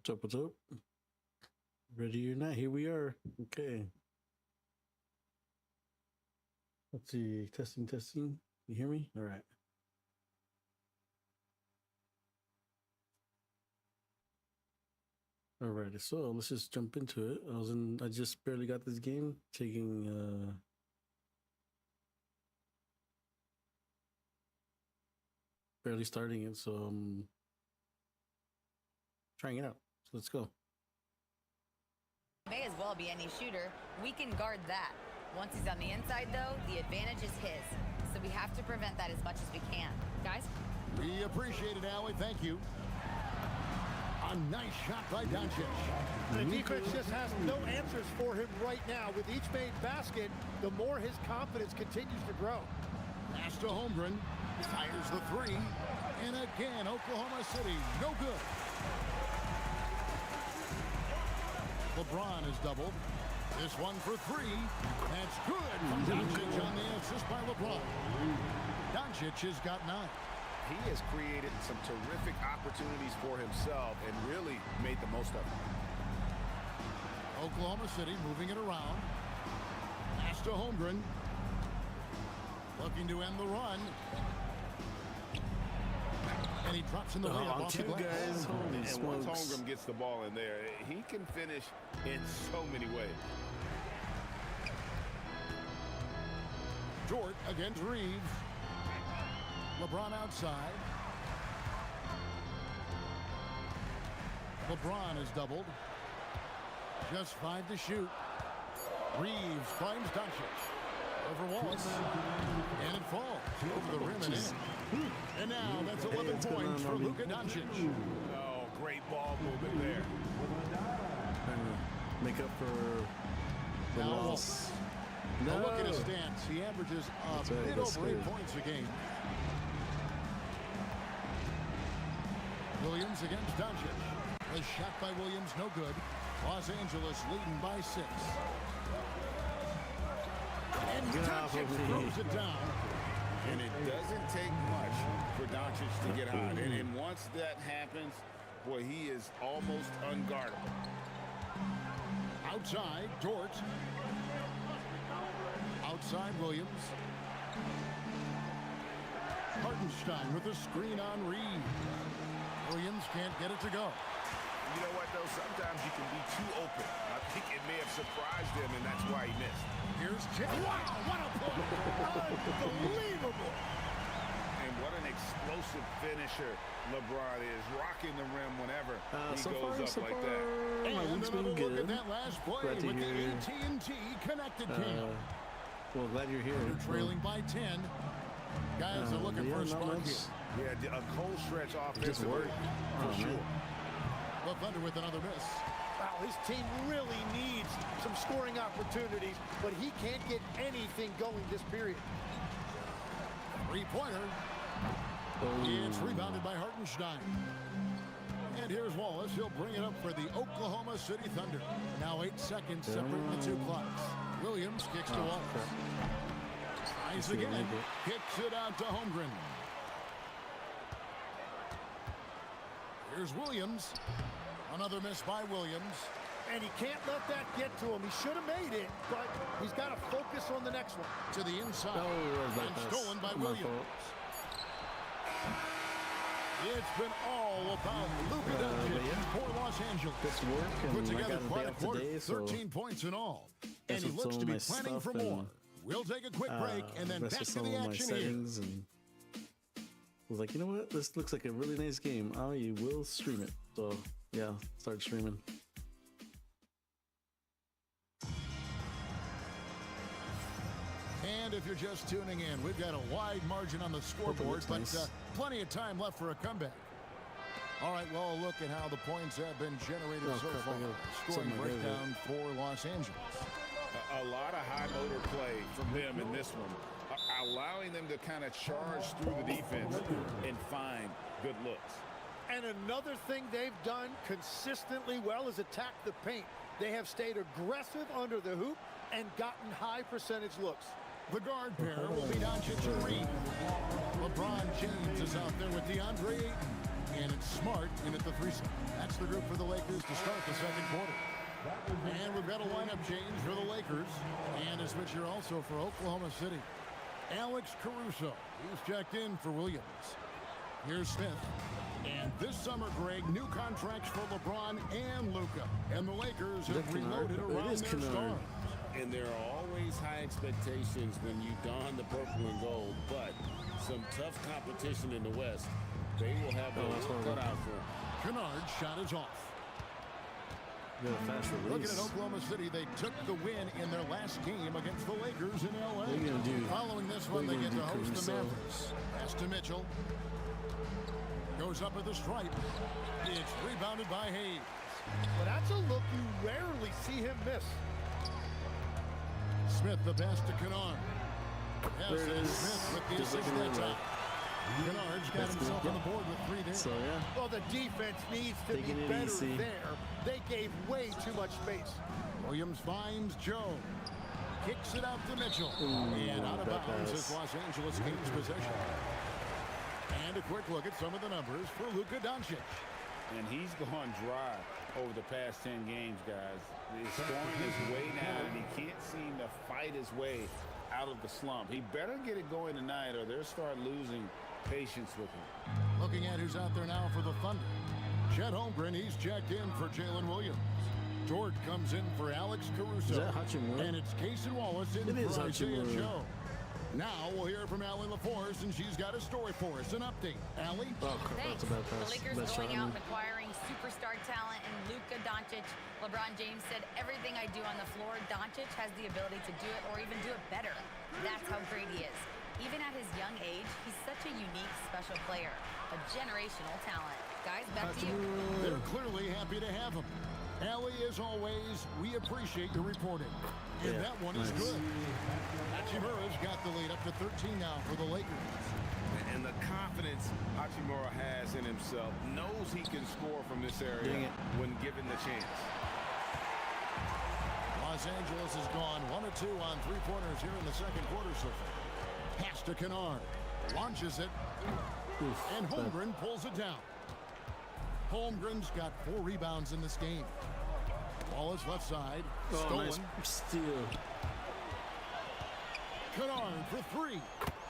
What's up? What's up? Ready or not, here we are. Okay. Let's see. Testing, testing. You hear me? All right. Alrighty, so let's just jump into it. I just barely got this game, barely starting it, so I'm trying it out. So let's go. May as well be any shooter. We can guard that. Once he's on the inside, though, the advantage is his. So we have to prevent that as much as we can. Guys? We appreciate it, Allie. Thank you. A nice shot by Doncic. The defense just has no answers for him right now. With each made basket, the more his confidence continues to grow. Pass to Holmgren. Fires the three. And again, Oklahoma City, no good. LeBron is doubled. This one for three. That's good from Doncic on the assist by LeBron. Doncic has got 9. He has created some terrific opportunities for himself and really made the most of it. Oklahoma City moving it around. Pass to Holmgren. Looking to end the run. And he drops in the layup off the glass. And once Holmgren gets the ball in there, he can finish in so many ways. Dort against Reeves. LeBron outside. LeBron is doubled. Just 5 to shoot. Reeves finds Doncic. Over Wallace. And it falls over the rim and in. And now that's 11 points for Luka Doncic. Oh, great ball movement there. Make up for the loss. No. Look at his stats. He averages a bit over 8 points a game. Williams against Doncic. A shot by Williams, no good. Los Angeles leading by 6. And Doncic throws it down. And it doesn't take much for Doncic to get hot. And once that happens, boy, he is almost unguardable. Outside, Dort. Outside, Williams. Hartenstein with a screen on Reed. Williams can't get it to go. You know what, though? Sometimes you can be too open. I think it may have surprised him, and that's why he missed. Here's Chip. Wow, what a play! Unbelievable! And what an explosive finisher LeBron is, rocking the rim whenever he goes up like that. And another look at that last play with the AT&T connected cam. Well, glad you're here. They're trailing by 10. Guys are looking for a spark here. Yeah, a cold stretch offensively, for sure. The Thunder with another miss. Wow, his team really needs some scoring opportunities, but he can't get anything going this period. Three-pointer. It's rebounded by Hartenstein. And here's Wallace. He'll bring it up for the Oklahoma City Thunder. Now 8 seconds separating the 2 clocks. Williams kicks to Wallace. Tries again. Kicks it out to Holmgren. Here's Williams. Another miss by Williams. And he can't let that get to him. He should have made it, but he's got to focus on the next one. To the inside. And stolen by Williams. It's been all about Luka Doncic for Los Angeles. Put together quite a quarter. 13 points in all. And he looks to be planning for more. We'll take a quick break and then back to the action here. And I was like, you know what? This looks like a really nice game. I will stream it. So, yeah, start streaming. And if you're just tuning in, we've got a wide margin on the scoreboard, but plenty of time left for a comeback. All right, well, look at how the points have been generated so far. Scoring breakdown for Los Angeles. A lot of high motor play from them in this one, allowing them to kind of charge through the defense and find good looks. And another thing they've done consistently well is attack the paint. They have stayed aggressive under the hoop and gotten high percentage looks. The guard pair will be Doncic and Reed. LeBron James is out there with DeAndre Ayton. And it's Smart in at the 3. That's the group for the Lakers to start the second quarter. And we've got a lineup change for the Lakers. And a switch here also for Oklahoma City. Alex Caruso, he's checked in for Williams. Here's Smith. And this summer, Greg, new contracts for LeBron and Luka. And the Lakers have reloaded around their stars. And there are always high expectations when you don the purple and gold, but some tough competition in the West. They will have a cut out for them. Kennard's shot is off. Got a fast release. Looking at Oklahoma City, they took the win in their last game against the Lakers in L.A. What are you gonna do? Following this one, they get to host the Mavericks. Pass to Mitchell. Goes up at the stripe. It's rebounded by Hayes. But that's a look you rarely see him miss. Smith, the pass to Kennard. There it is. Smith with the Just assist like that in time. the Kennard's got himself on the board with 3 there. So, yeah. Well, the defense needs to Taking be it better easy. there. They gave way too much space. Williams finds Joe. Kicks it out to Mitchell. Ooh, and out of that bounds pass. as Los Angeles gains possession. And a quick look at some of the numbers for Luka Doncic. And he's gone dry over the past 10 games, guys. His scoring is way down, and he can't seem to fight his way out of the slump. He better get it going tonight, or they'll start losing patience with him. Looking at who's out there now for the Thunder. Chet Holmgren, he's checked in for Jalen Williams. Dort comes in for Alex Caruso. Is that Hachimura? And it's Casey Wallace in It is for Isaiah Hachimura. Joe. Now we'll hear from Allie LaForce, and she's got a story for us. An update. Allie? Oh, Thanks. that's a bad The pass. Lakers Bad shot, going I out mean. and acquiring superstar talent and Luka Doncic. LeBron James said, everything I do on the floor, Doncic has the ability to do it or even do it better. That's how great he is. Even at his young age, he's such a unique, special player. A generational talent. Guys, back to you. They're clearly happy to have him. Allie, as always, we appreciate your reporting. And Yeah, that one is nice. good. Hachimura's got the lead up to 13 now for the Lakers. And the confidence Hachimura has in himself, knows he can score from this Dang area it. when given the chance. Los Angeles has gone 1 of 2 on 3-pointers here in the second quarter so far. Pass to Kennard. Launches it. Oof, And bad. Holmgren pulls it down. Holmgren's got 4 rebounds in this game. Wallace left side. Oh, Stolen. nice steal. Kennard for 3.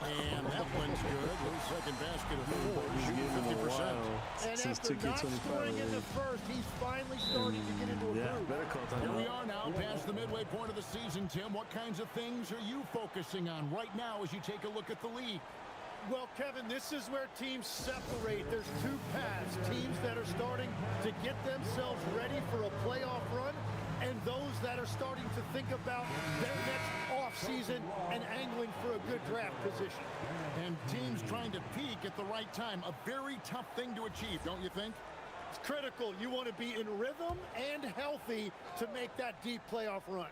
And that one's good. His second basket of 4. He's Shooting giving him a 50%. while And since after not 2K25. scoring in the first, he's finally starting to get into a Yeah, groove. better call time Here we out. are now past the midway point of the season, Tim. What kinds of things are you focusing on right now as you take a look at the league? Well, Kevin, this is where teams separate. There's 2 paths. Teams that are starting to get themselves ready for a playoff run, and those that are starting to think about their next offseason and angling for a good draft position. And teams trying to peak at the right time. A very tough thing to achieve, don't you think? It's critical. You want to be in rhythm and healthy to make that deep playoff run.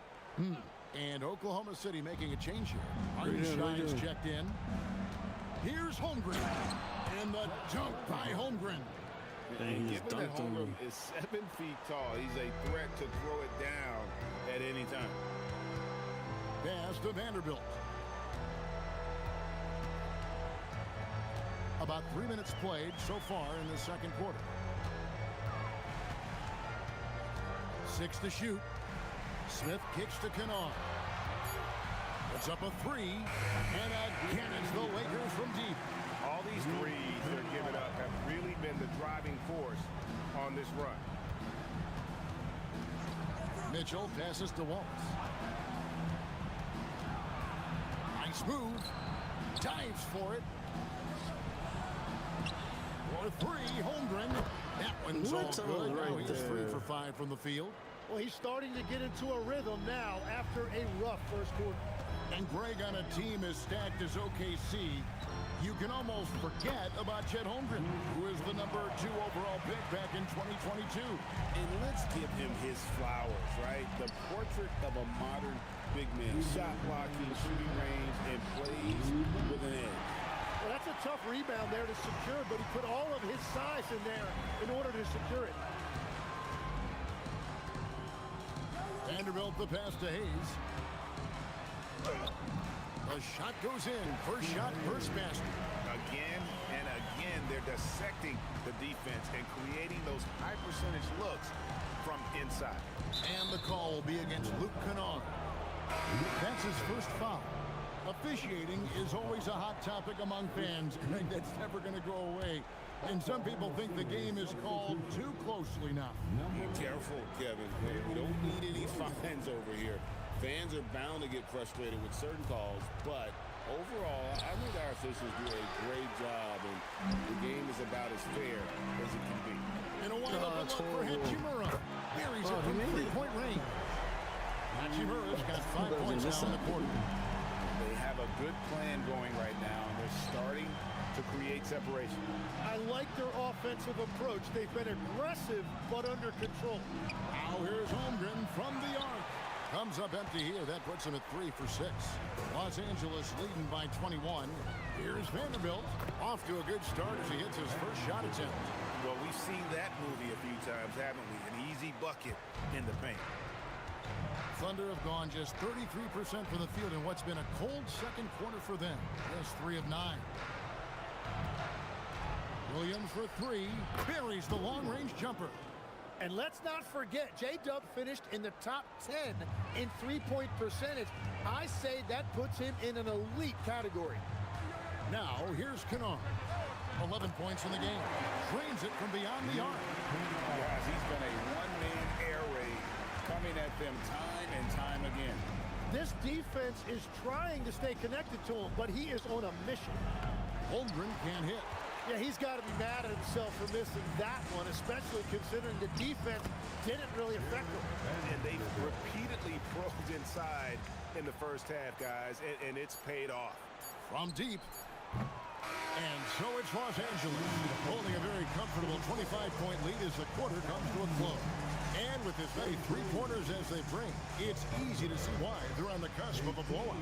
And Oklahoma City making a change here. What are you doing? What are you Hardenstein's doing? checked in. Here's Holmgren. And the dunk by Holmgren. And And he just given that dunked on Holmgren him. is 7 feet tall, he's a threat to throw it down at any time. Pass to Vanderbilt. About 3 minutes played so far in the second quarter. 6 to shoot. Smith kicks to Kennard. It's up a 3. And again it's the Lakers from deep. All these threes they're giving up have really been the driving force on this run. Mitchell passes to Wallace. Nice move. Dives for it. For 3, Holmgren. That one's What's all all good. Now right he's 3 there? for 5 from the field. Well, he's starting to get into a rhythm now after a rough first quarter. And Greg, on a team as stacked as OKC, you can almost forget about Chet Holmgren, who is the number 2 overall pick back in 2022. And let's give him his flowers, right? The portrait of a modern big man. Shot blocking, shooting range, and plays with an edge. Well, that's a tough rebound there to secure, but he put all of his size in there in order to secure it. Vanderbilt the pass to Hayes. The shot goes in. First shot, first basket. Again and again, they're dissecting the defense and creating those high percentage looks from inside. And the call will be against Luke Kennard. That's his first foul. Officiating is always a hot topic among fans, and that's never going to go away. And some people think the game is called too closely now. Careful, Kevin. We don't need any fines over here. Fans are bound to get frustrated with certain calls, but overall, I think our officials do a great job, and the game is about as fair as it can be. And a wide-open look for Hachimura. Buries it from three-point range. Hachimura's got 5 points now in the quarter. They have a good plan going right now, and they're starting to create separation. I like their offensive approach. They've been aggressive, but under control. Now here's Holmgren from the arc. Comes up empty here. That puts him at 3 for 6. Los Angeles leading by 21. Here's Vanderbilt. Off to a good start as he hits his first shot attempt. Well, we've seen that movie a few times, haven't we? An easy bucket in the paint. Thunder have gone just 33% from the field in what's been a cold second quarter for them. Just 3 of 9. Williams for 3. Buries the long-range jumper. And let's not forget, J-Dub finished in the top 10 in three-point percentage. I say that puts him in an elite category. Now, here's Kennard. 11 points in the game. Drains it from beyond the arc. Guys, he's been a one-man air raid coming at them time and time again. This defense is trying to stay connected to him, but he is on a mission. Holmgren can't hit. Yeah, he's got to be mad at himself for missing that one, especially considering the defense didn't really affect him. And they repeatedly probed inside in the first half, guys, and it's paid off. From deep. And so it's Los Angeles holding a very comfortable 25-point lead as the quarter comes to a close. And with as many three-pointers as they bring, it's easy to see why they're on the cusp of a blowout.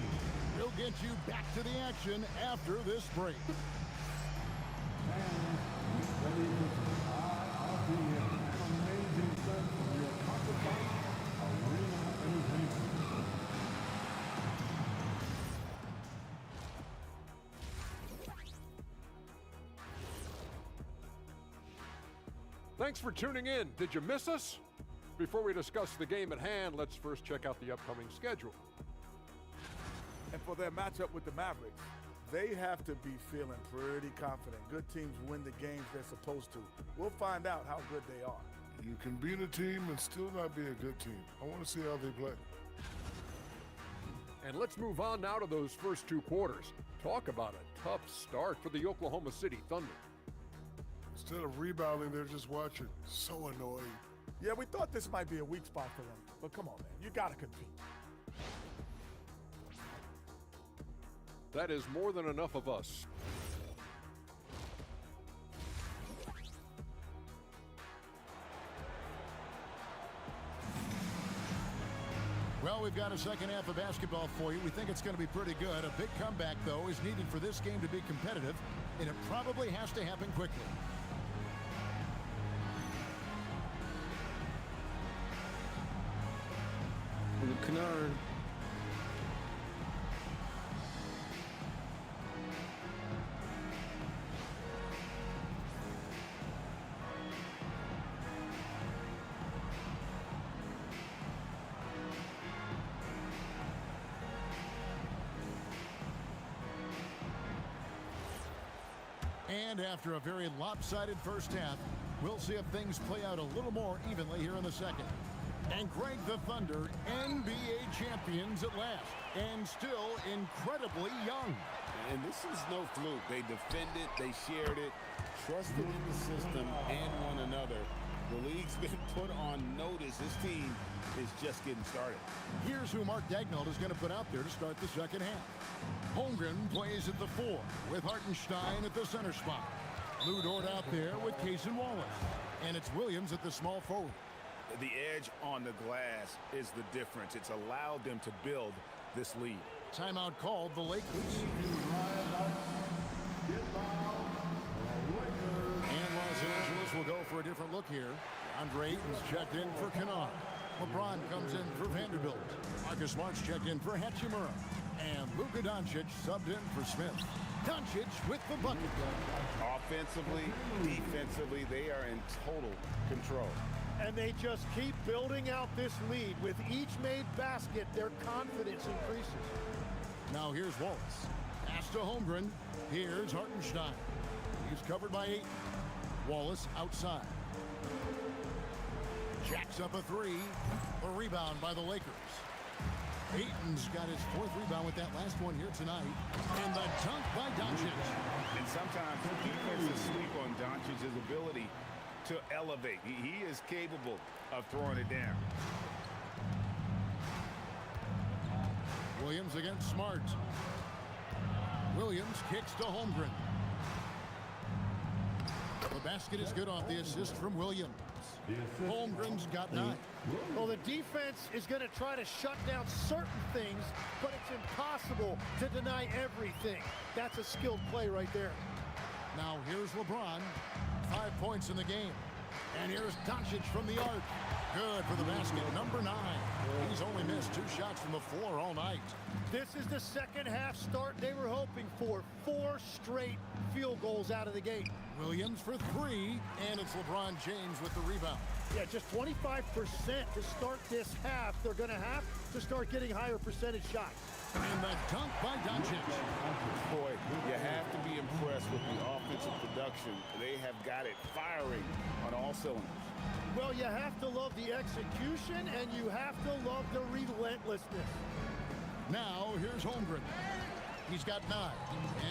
We'll get you back to the action after this break. Thanks for tuning in. Did you miss us? Before we discuss the game at hand, let's first check out the upcoming schedule. And for their matchup with the Mavericks, they have to be feeling pretty confident. Good teams win the games they're supposed to. We'll find out how good they are. You can beat a team and still not be a good team. I want to see how they play. And let's move on now to those first two quarters. Talk about a tough start for the Oklahoma City Thunder. Instead of rebounding, they're just watching. So annoying. Yeah, we thought this might be a weak spot for them. But come on, man. You got to compete. That is more than enough of us. Well, we've got a second half of basketball for you. We think it's going to be pretty good. A big comeback, though, is needed for this game to be competitive, and it probably has to happen quickly. Kennard. And after a very lopsided first half, we'll see if things play out a little more evenly here in the second. And Greg, the Thunder, NBA champions at last, and still incredibly young. And this is no fluke. They defended, they shared it, trusted in the system and one another. The league's been put on notice. This team is just getting started. Here's who Mark Daigneault is going to put out there to start the second half. Holmgren plays at the 4 with Hartenstein at the center spot. Lou Dort out there with Cason Wallace. And it's Williams at the small forward. The edge on the glass is the difference. It's allowed them to build this lead. Timeout called the Lakers. And Los Angeles will go for a different look here. Andre Ayton's checked in for Kennard. LeBron comes in for Vanderbilt. Marcus Smart's checked in for Hachimura. And Luka Doncic subbed in for Smith. Doncic with the bucket. Offensively, defensively, they are in total control. And they just keep building out this lead. With each made basket, their confidence increases. Now here's Wallace. Pass to Holmgren. Here's Hartenstein. He's covered by Ayton. Wallace outside. Jacks up a three. A rebound by the Lakers. Ayton's got his 4th rebound with that last one here tonight. And the dunk by Doncic. And sometimes defenses sleep on Doncic's ability to elevate. He is capable of throwing it down. Williams against Smart. Williams kicks to Holmgren. The basket is good off the assist from Williams. Holmgren's got 9. Well, the defense is going to try to shut down certain things, but it's impossible to deny everything. That's a skilled play right there. Now here's LeBron. 5 points in the game. And here's Doncic from the arc. Good for the basket. Number 9. He's only missed 2 shots from the floor all night. This is the second half start they were hoping for. 4 straight field goals out of the gate. Williams for 3, and it's LeBron James with the rebound. Yeah, just 25% to start this half. They're going to have to start getting higher percentage shots. And the dunk by Doncic. Boy, you have to be impressed with the offensive production. They have got it firing on all cylinders. Well, you have to love the execution, and you have to love the relentlessness. Now, here's Holmgren. He's got 9.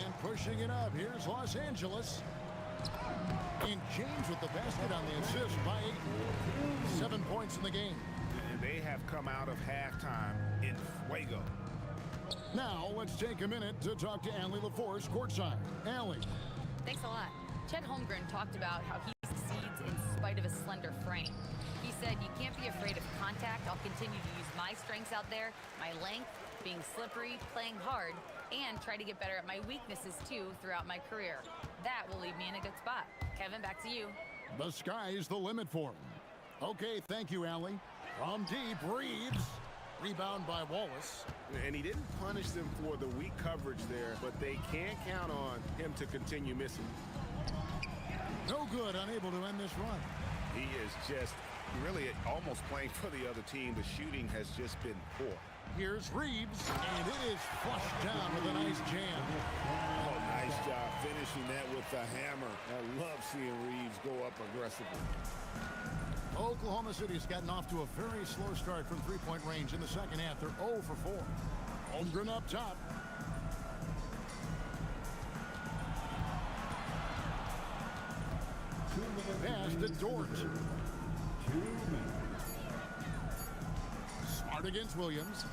And pushing it up, here's Los Angeles. And James with the basket on the assist by Ayton. 7 points in the game. And they have come out of halftime in fuego. Now, let's take a minute to talk to Allie LaForce courtside. Allie. Thanks a lot. Chet Holmgren talked about how he succeeds in spite of a slender frame. He said, "You can't be afraid of contact. I'll continue to use my strengths out there, my length, being slippery, playing hard, and try to get better at my weaknesses too throughout my career. That will leave me in a good spot." Kevin, back to you. The sky's the limit for him. Okay, thank you, Allie. From deep, Reeves. Rebound by Wallace. And he didn't punish them for the weak coverage there, but they can't count on him to continue missing. No good, unable to end this run. He is just really almost playing for the other team. The shooting has just been poor. Here's Reeves, and it is flushed down with a nice jam. Oh, nice job finishing that with the hammer. I love seeing Reeves go up aggressively. Oklahoma City's gotten off to a very slow start from three-point range in the second half. They're 0 for 4. Holmgren up top. Pass to Dort. Smart against Williams.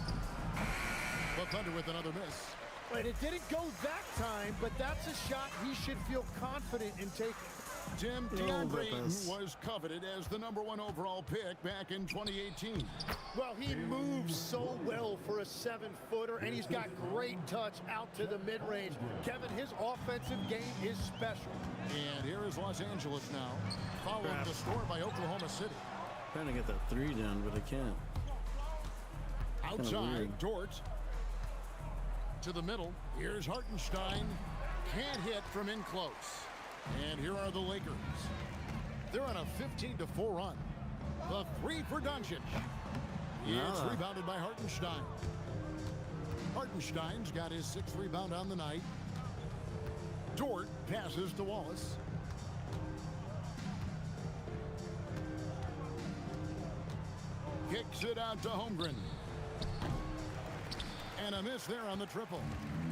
The Thunder with another miss. Right, it didn't go that time, but that's a shot he should feel confident in taking. Tim DeAndre was coveted as the #1 overall pick back in 2018. Well, he moves so well for a 7-footer, and he's got great touch out to the mid-range. Kevin, his offensive game is special. And here is Los Angeles now, following the score by Oklahoma City. Trying to get that 3 down, but I can't. Outside, Dort. To the middle, here's Hartenstein. Can't hit from in close. And here are the Lakers. They're on a 15-4 run. The 3 for Doncic. It's rebounded by Hartenstein. Hartenstein's got his 6th rebound on the night. Dort passes to Wallace. Kicks it out to Holmgren. And a miss there on the triple.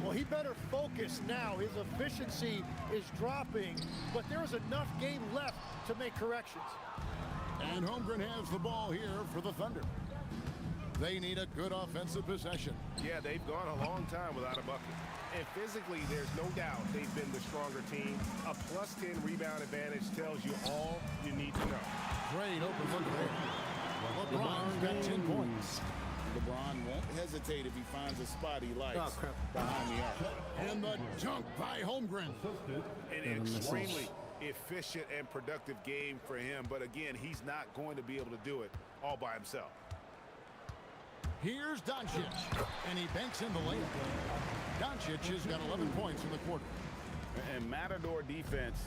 Well, he better focus now. His efficiency is dropping, but there is enough game left to make corrections. And Holmgren has the ball here for the Thunder. They need a good offensive possession. Yeah, they've gone a long time without a bucket. And physically, there's no doubt they've been the stronger team. A +10 rebound advantage tells you all you need to know. Great open look there. LeBron's got 10 points. LeBron won't hesitate if he finds a spot he likes behind the arc. And the dunk by Holmgren. An extremely efficient and productive game for him. But again, he's not going to be able to do it all by himself. Here's Doncic, and he banks in the layup. Doncic has got 11 points in the quarter. And Matador defense,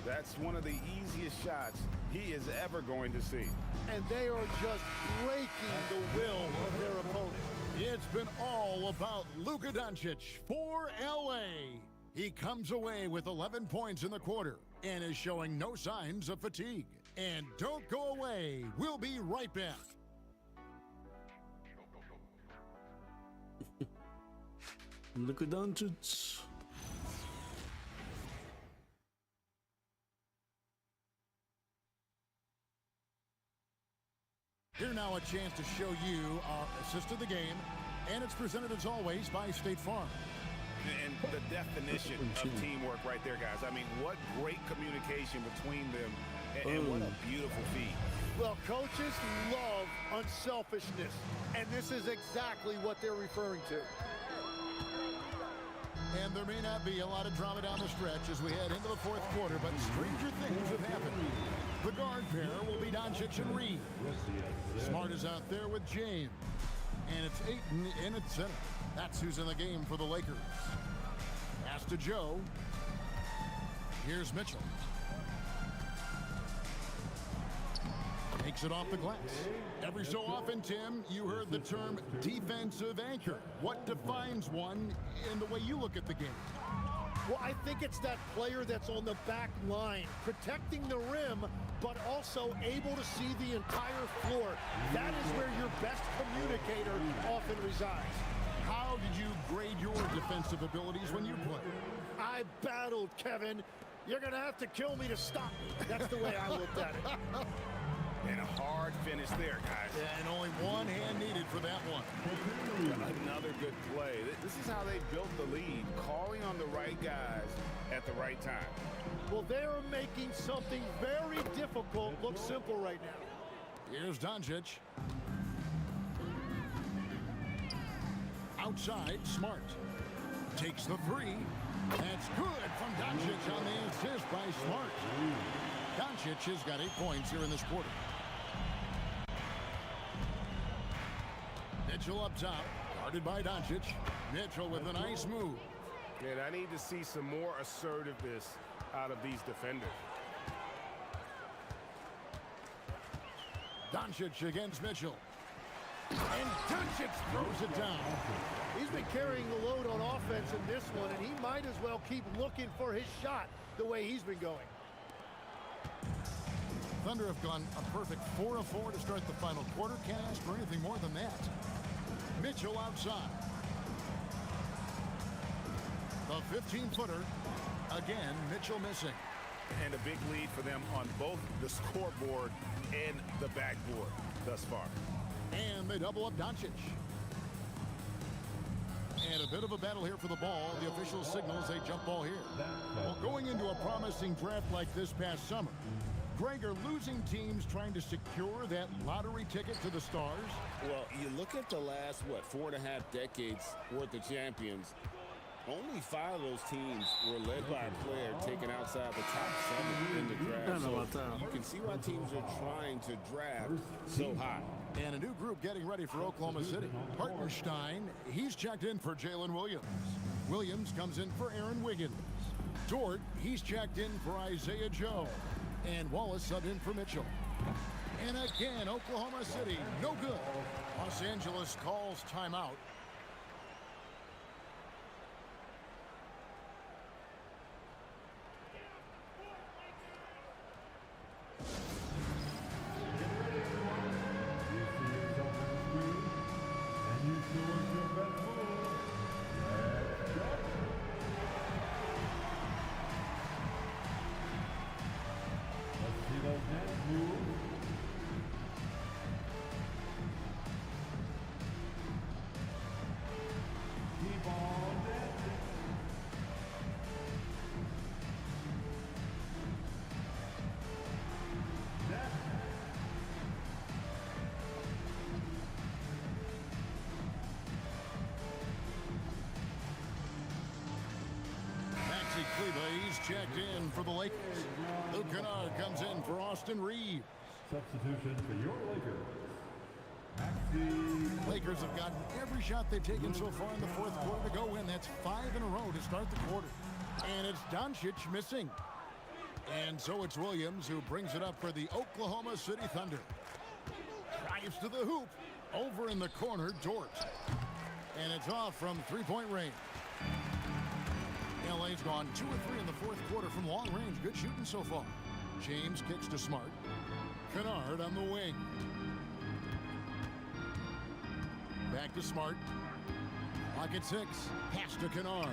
that's one of the easiest shots he is ever going to see. And they are just breaking the will of their opponent. It's been all about Luka Doncic for LA. He comes away with 11 points in the quarter and is showing no signs of fatigue. And don't go away. We'll be right back. Luka Doncic. Here now a chance to show you our assist of the game, and it's presented as always by State Farm. And the definition of teamwork right there, guys. I mean, what great communication between them, and what a beautiful feat. Well, coaches love unselfishness, and this is exactly what they're referring to. And there may not be a lot of drama down the stretch as we head into the fourth quarter, but stranger things have happened. The guard pair will be Doncic and Reed. Smart is out there with James. And it's Ayton in at center. That's who's in the game for the Lakers. Pass to Joe. Here's Mitchell. Takes it off the glass. Every so often, Tim, you heard the term defensive anchor. What defines one in the way you look at the game? Well, I think it's that player that's on the back line, protecting the rim, but also able to see the entire floor. That is where your best communicator often resides. How did you grade your defensive abilities when you played? I battled, Kevin. You're going to have to kill me to stop me. That's the way I looked at it. And a hard finish there, guys. And only one hand needed for that one. Another good play. This is how they built the lead, calling on the right guys at the right time. Well, they're making something very difficult look simple right now. Here's Doncic. Outside, Smart. Takes the three. That's good from Doncic on the assist by Smart. Doncic has got 8 points here in this quarter. Mitchell up top, guarded by Doncic. Mitchell with a nice move. And I need to see some more assertiveness out of these defenders. Doncic against Mitchell. And Doncic throws it down. He's been carrying the load on offense in this one, and he might as well keep looking for his shot the way he's been going. Thunder have gone a perfect 4 of 4 to start the final quarter. Can't ask for anything more than that. Mitchell outside. The 15-footer. Again, Mitchell missing. And a big lead for them on both the scoreboard and the backboard thus far. And they double up Doncic. And a bit of a battle here for the ball. The official signals a jump ball here. Well, going into a promising draft like this past summer, Greg, are losing teams trying to secure that lottery ticket to the stars? Well, you look at the last, 4.5 decades worth of champions. Only 5 of those teams were led by a player taken outside the top 7 in the draft. So you can see why teams are trying to draft so high. And a new group getting ready for Oklahoma City. Hartenstein, he's checked in for Jalen Williams. Williams comes in for Aaron Wiggins. Dort, he's checked in for Isaiah Joe. And Wallace subbed in for Mitchell. And again, Oklahoma City, no good. Los Angeles calls timeout. He's checked in for the Lakers. Luke Kennard comes in for Austin Reeves. Substitution for your Lakers. Lakers have gotten every shot they've taken so far in the fourth quarter to go in. That's 5 in a row to start the quarter. And it's Doncic missing. And so it's Williams who brings it up for the Oklahoma City Thunder. Drives to the hoop. Over in the corner, Dort. And it's off from three-point range. LA's gone 2 or 3 in the fourth quarter from long range. Good shooting so far. James kicks to Smart. Kennard on the wing. Back to Smart. Clock at 6. Pass to Kennard.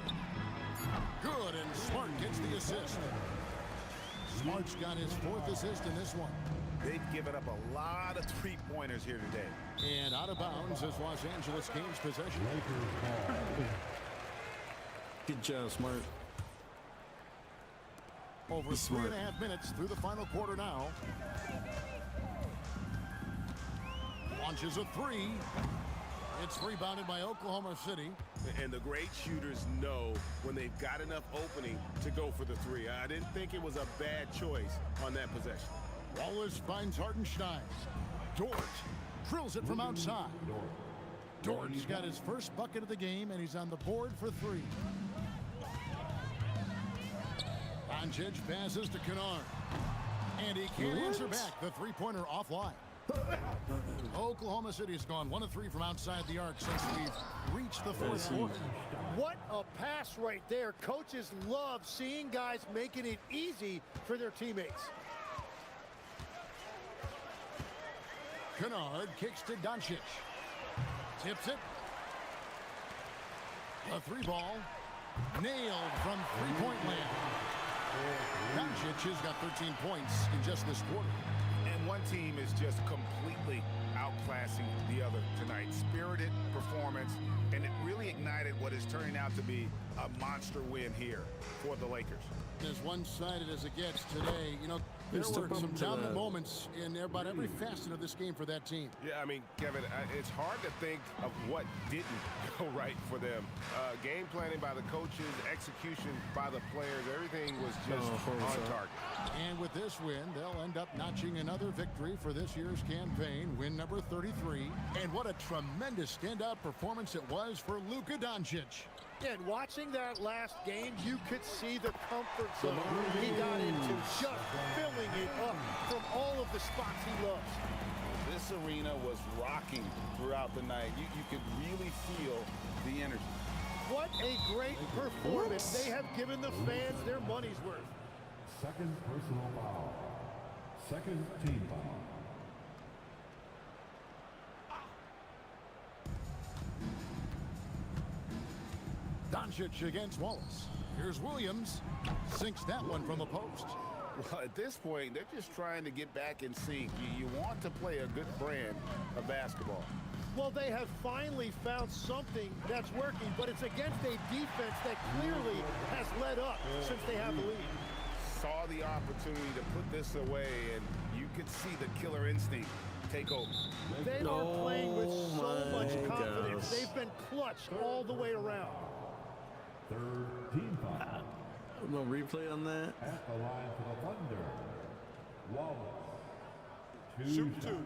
Good, and Smart gets the assist. Smart's got his 4th assist in this one. They've given up a lot of three-pointers here today. And out of bounds as Los Angeles gains possession. Good job, Smart. Over He's smart. 3.5 minutes through the final quarter now. Launches a 3. It's rebounded by Oklahoma City. And the great shooters know when they've got enough opening to go for the 3. I didn't think it was a bad choice on that possession. Wallace finds Hartenstein. Dort drills it from outside. Dort's got his first bucket of the game, and he's on the board for 3. Doncic passes to Kennard. And he can't answer back. The three-pointer offline. Oklahoma City's gone 1 of 3 from outside the arc since we've reached the fourth quarter. What a pass right there. Coaches love seeing guys making it easy for their teammates. Kennard kicks to Doncic. Tips it. A 3-ball. Nailed from three-point land. Doncic has got 13 points in just this quarter. And one team is just completely outclassing the other tonight. Spirited performance, and it really ignited what is turning out to be a monster win here for the Lakers. As one-sided as it gets today, you know, there were some dominant moments in about every facet of this game for that team. Yeah, I mean, Kevin, it's hard to think of what didn't go right for them. Game planning by the coaches, execution by the players, everything was just on target. And with this win, they'll end up notching another victory for this year's campaign, win number 33. And what a tremendous standout performance it was for Luka Doncic. And watching that last game, you could see the comfort zone he got into, just filling it up from all of the spots he loves. This arena was rocking throughout the night. You could really feel the energy. What a great performance. They have given the fans their money's worth. Second personal foul. Second team foul. Doncic against Wallace. Here's Williams. Sinks that one from the post. Well, at this point, they're just trying to get back in sync. You want to play a good brand of basketball. Well, they have finally found something that's working, but it's against a defense that clearly has let up since they have the lead. Saw the opportunity to put this away, and you could see the killer instinct take over. They are playing with so much confidence. gosh. They've been clutch all the way around. Third team foul. No replay on that. At the line for the Thunder. Wallace. Shoot shots. two.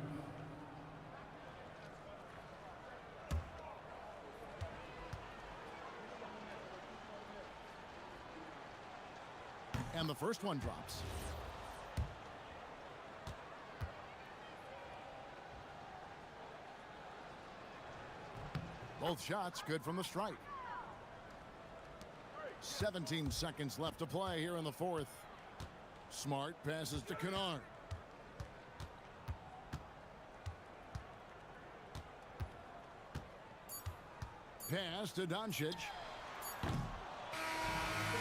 And the first one drops. Both shots good from the stripe. 17 seconds left to play here in the fourth. Smart passes to Kennard. Pass to Doncic.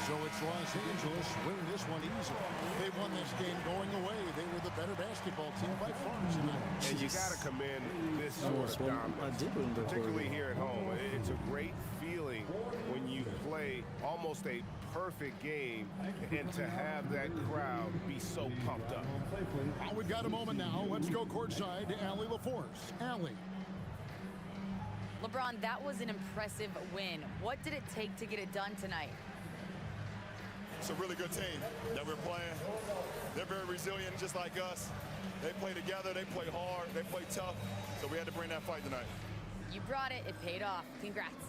So it's Los Angeles winning this one easily. They won this game going away. They were the better basketball team by far tonight. And you got to commend this sort of dominance, particularly here at home. It's a great feeling when you play almost a perfect game and to have that crowd be so pumped up. Well, we've got a moment now. Let's go courtside to Allie LaForce. Allie. LeBron, that was an impressive win. What did it take to get it done tonight? It's a really good team that we're playing. They're very resilient, just like us. They play together, they play hard, they play tough. So we had to bring that fight tonight. You brought it. It paid off. Congrats.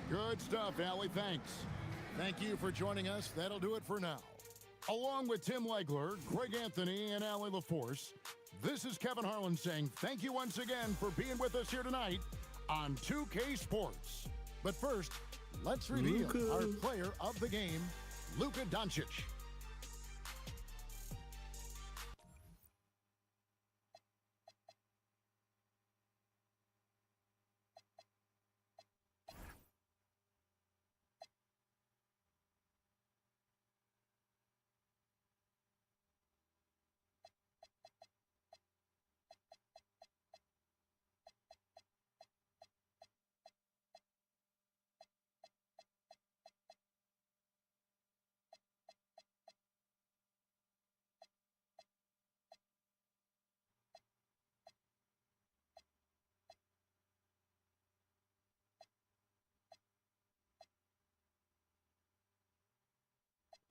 Good stuff, Allie. Thanks. Thank you for joining us. That'll do it for now. Along with Tim Legler, Greg Anthony, and Allie LaForce, this is Kevin Harlan saying thank you once again for being with us here tonight on 2K Sports. But first, let's reveal our player of the game, Luka Doncic.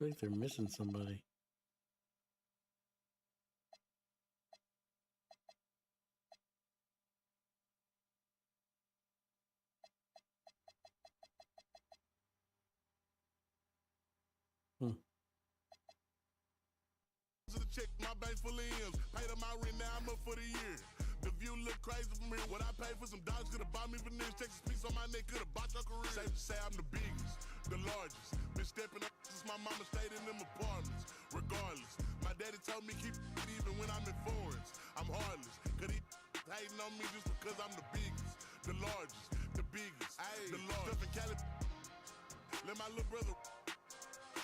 I think they're missing somebody. Check my bank full of M's. Paid up my rent, now I'm up for the year. The view look crazy from here. What I paid for some dogs could have bought me veneers. Texas piece on my neck could have bought your career. Safe to say I'm the biggest, the largest. Been stepping up since my mama stayed in them apartments. Regardless, my daddy told me keep it even when I'm in foreigns. I'm heartless, cause he hating on me just because I'm the biggest, the largest, the biggest, the largest. Stuff in Cali, let my little brother,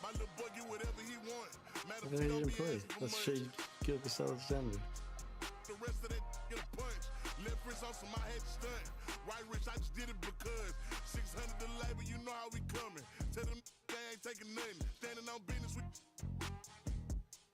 my little boy get whatever he want. How can they even play? Let's Shea Gilchrist Alexander. The rest of that get a punch. Left wrist on some my head stunt. Right wrist, I just did it because 600 the labor, you know how we coming. Tell them they ain't taking nothing. Standing on business with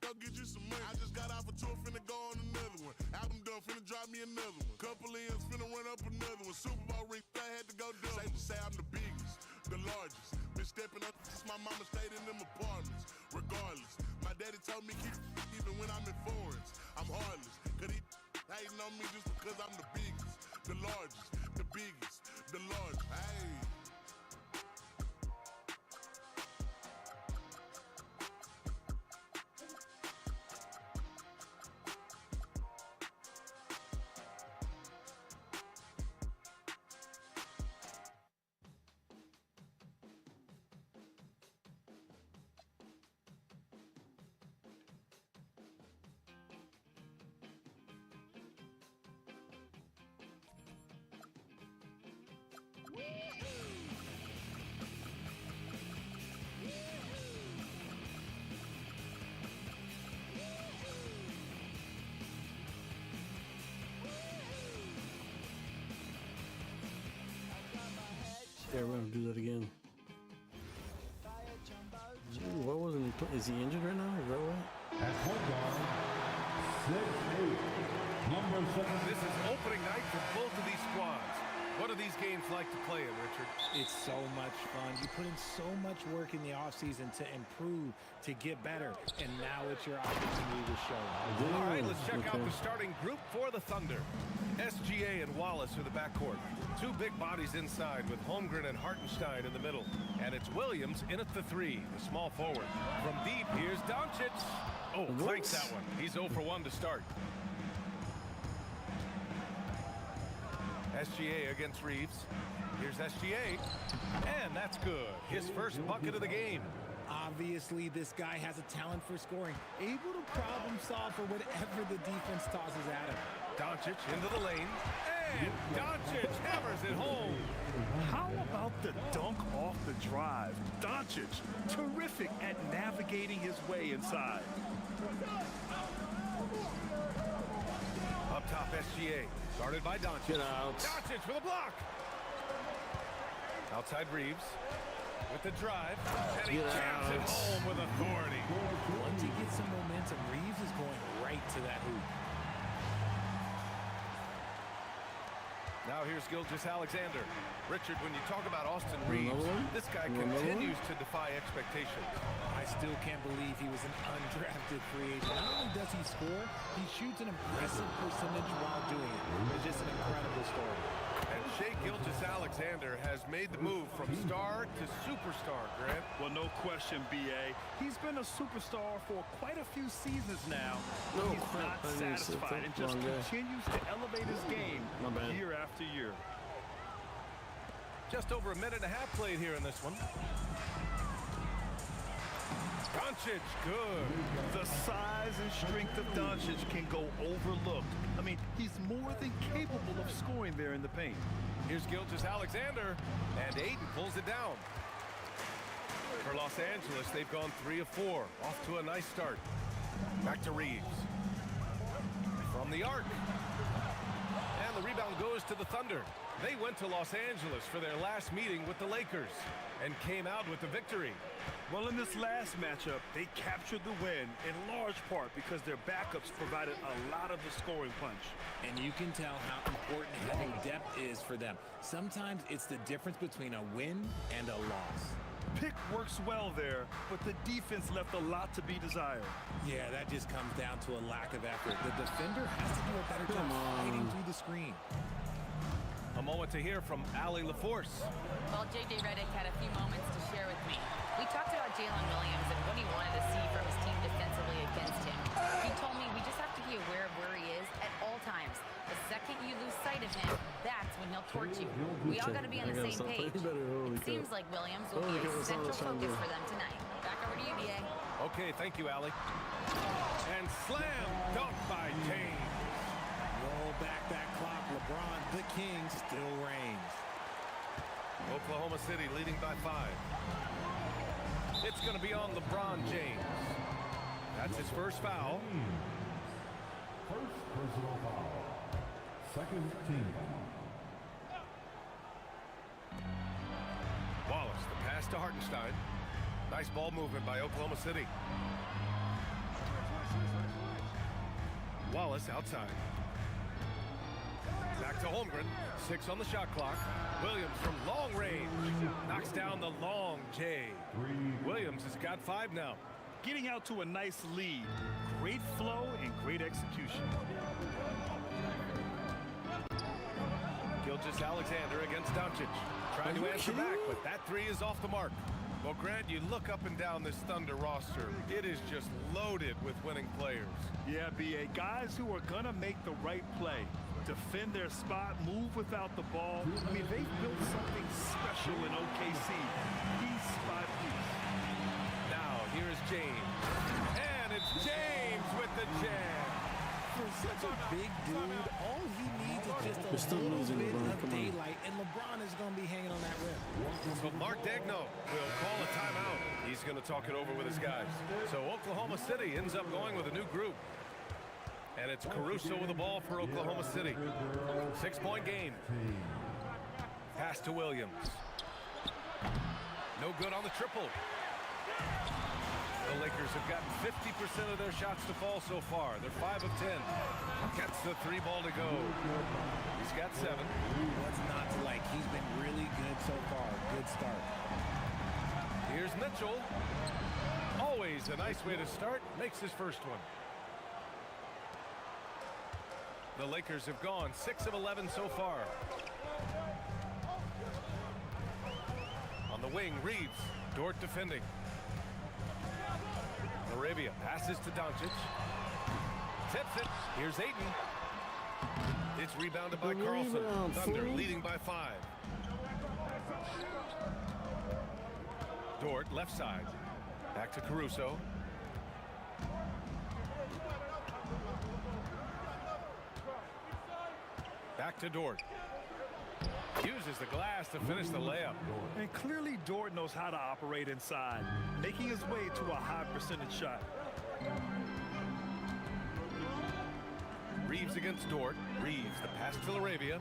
go get you some money. I just got off a tour, finna go on another one. Album done, finna drop me another one. Couple M's, finna run up another one. Super Bowl ring, I had to go double. Safe to say I'm the biggest, the largest. Been stepping up since my mama stayed in them apartments. Regardless, my daddy told me keep even when I'm in foreigns. I'm heartless, cause he hating on me just because I'm the biggest, the largest, the biggest, the largest. Hey. Yeah, we're gonna do that again. Ooh, what wasn't he? Is he injured right now? Is that right? At point guard, 6'8", number 7. This is opening night for both of these squads. What are these games like to play in, Richard? It's so much fun. You put in so much work in the offseason to improve, to get better, and now it's your opportunity to show. All right, let's check out the starting group for the Thunder. SGA and Wallace are the backcourt. Two big bodies inside with Holmgren and Hartenstein in the middle. And it's Williams in at the 3, the small forward. From deep, here's Doncic. Oh, clanks that one. He's 0 for 1 to start. SGA against Reeves. Here's SGA. And that's good. His first bucket of the game. Obviously, this guy has a talent for scoring, able to problem solve for whatever the defense tosses at him. Doncic into the lane. And Doncic hammers it home. How about the dunk off the drive? Doncic, terrific at navigating his way inside. Up top, SGA. Guarded by Doncic. Get out. Doncic for the block. Outside Reeves. With the drive. And he jams it home with authority. Once he gets some momentum, Reeves is going right to that hoop. Now here's Gilgeous-Alexander. Richard, when you talk about Austin Reeves, this guy continues to defy expectations. I still can't believe he was an undrafted free agent. Not only does he score, he shoots an impressive percentage while doing it. It's just an incredible story. And Shai Gilgeous-Alexander has made the move from star to superstar, Grant. Well, no question, B.A. He's been a superstar for quite a few seasons now. But he's not satisfied and just continues to elevate his game year after year. Just over a minute and a half played here in this one. Doncic, good. The size and strength of Doncic can go overlooked. I mean, he's more than capable of scoring there in the paint. Here's Gilgeous-Alexander, and Ayton pulls it down. For Los Angeles, they've gone 3 of 4, off to a nice start. Back to Reeves. From the arc. And the rebound goes to the Thunder. They went to Los Angeles for their last meeting with the Lakers and came out with the victory. Well, in this last matchup, they captured the win in large part because their backups provided a lot of the scoring punch. And you can tell how important having depth is for them. Sometimes it's the difference between a win and a loss. Pick works well there, but the defense left a lot to be desired. Yeah, that just comes down to a lack of effort. The defender has to do a better job fighting through the screen. A moment to hear from Allie LaForce. Well, J.J. Redick had a few moments to share with me. We talked about Jalen Williams and what he wanted to see from his team defensively against him. He told me we just have to be aware of where he is at all times. The second you lose sight of him, that's when he'll torch you. We all got to be on the same page. It seems like Williams will be a central focus for them tonight. Back over to you, B.A. Okay, thank you, Allie. And slam dunk by James. Roll back that clock. LeBron, the king, still reigns. Oklahoma City leading by 5. It's going to be on LeBron James. That's his first foul. First personal foul. Second team foul. Wallace, the pass to Hartenstein. Nice ball movement by Oklahoma City. Wallace outside. Back to Holmgren. 6 on the shot clock. Williams from long range knocks down the long J. Williams has got 5 now. Getting out to a nice lead. Great flow and great execution. Gilgeous-Alexander against Doncic. Trying to answer back, but that 3 is off the mark. Well, Grant, you look up and down this Thunder roster. It is just loaded with winning players. Yeah, B.A. Guys who are going to make the right play. Defend their spot, move without the ball. I mean, they've built something special in OKC. Piece by piece. Now, here's James. And it's James with the jam. For such a big dude, all he needs is just a little bit of daylight, and LeBron is going to be hanging on that rim. So Mark Daigneault will call a timeout. He's going to talk it over with his guys. So Oklahoma City ends up going with a new group. And it's Caruso with the ball for Oklahoma City. 6-point game. Pass to Williams. No good on the triple. The Lakers have gotten 50% of their shots to fall so far. They're 5 of 10. Gets the 3 ball to go. He's got 7. What's not to like? He's been really good so far. Good start. Here's Mitchell. Always a nice way to start. Makes his first one. The Lakers have gone 6 of 11 so far. On the wing, Reeves. Dort defending. Arabia passes to Doncic. Tips it. Here's Ayton. It's rebounded by Carlson. Thunder leading by 5. Dort left side. Back to Caruso. Back to Dort. Uses the glass to finish the layup. And clearly Dort knows how to operate inside, making his way to a high percentage shot. Reeves against Dort. Reeves, the pass to Arabia.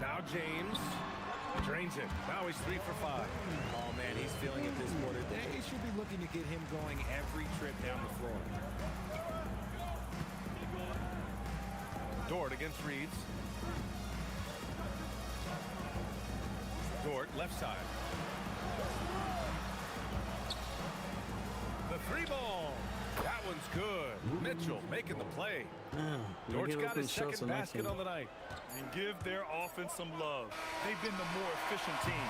Now James drains it. Now he's 3 for 5. Oh man, he's feeling it this quarter. They should be looking to get him going every trip down the floor. Dort against Reeves. Dort, left side. The three ball. That one's good. Mitchell making the play. Dort's got his second basket on the night. And give their offense some love. They've been the more efficient team.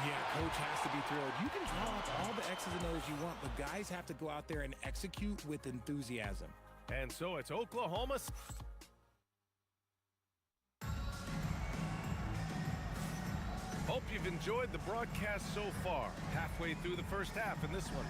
Yeah, coach has to be thrilled. You can draw up all the X's and O's you want, but guys have to go out there and execute with enthusiasm. And so it's Oklahoma. Hope you've enjoyed the broadcast so far. Halfway through the first half in this one.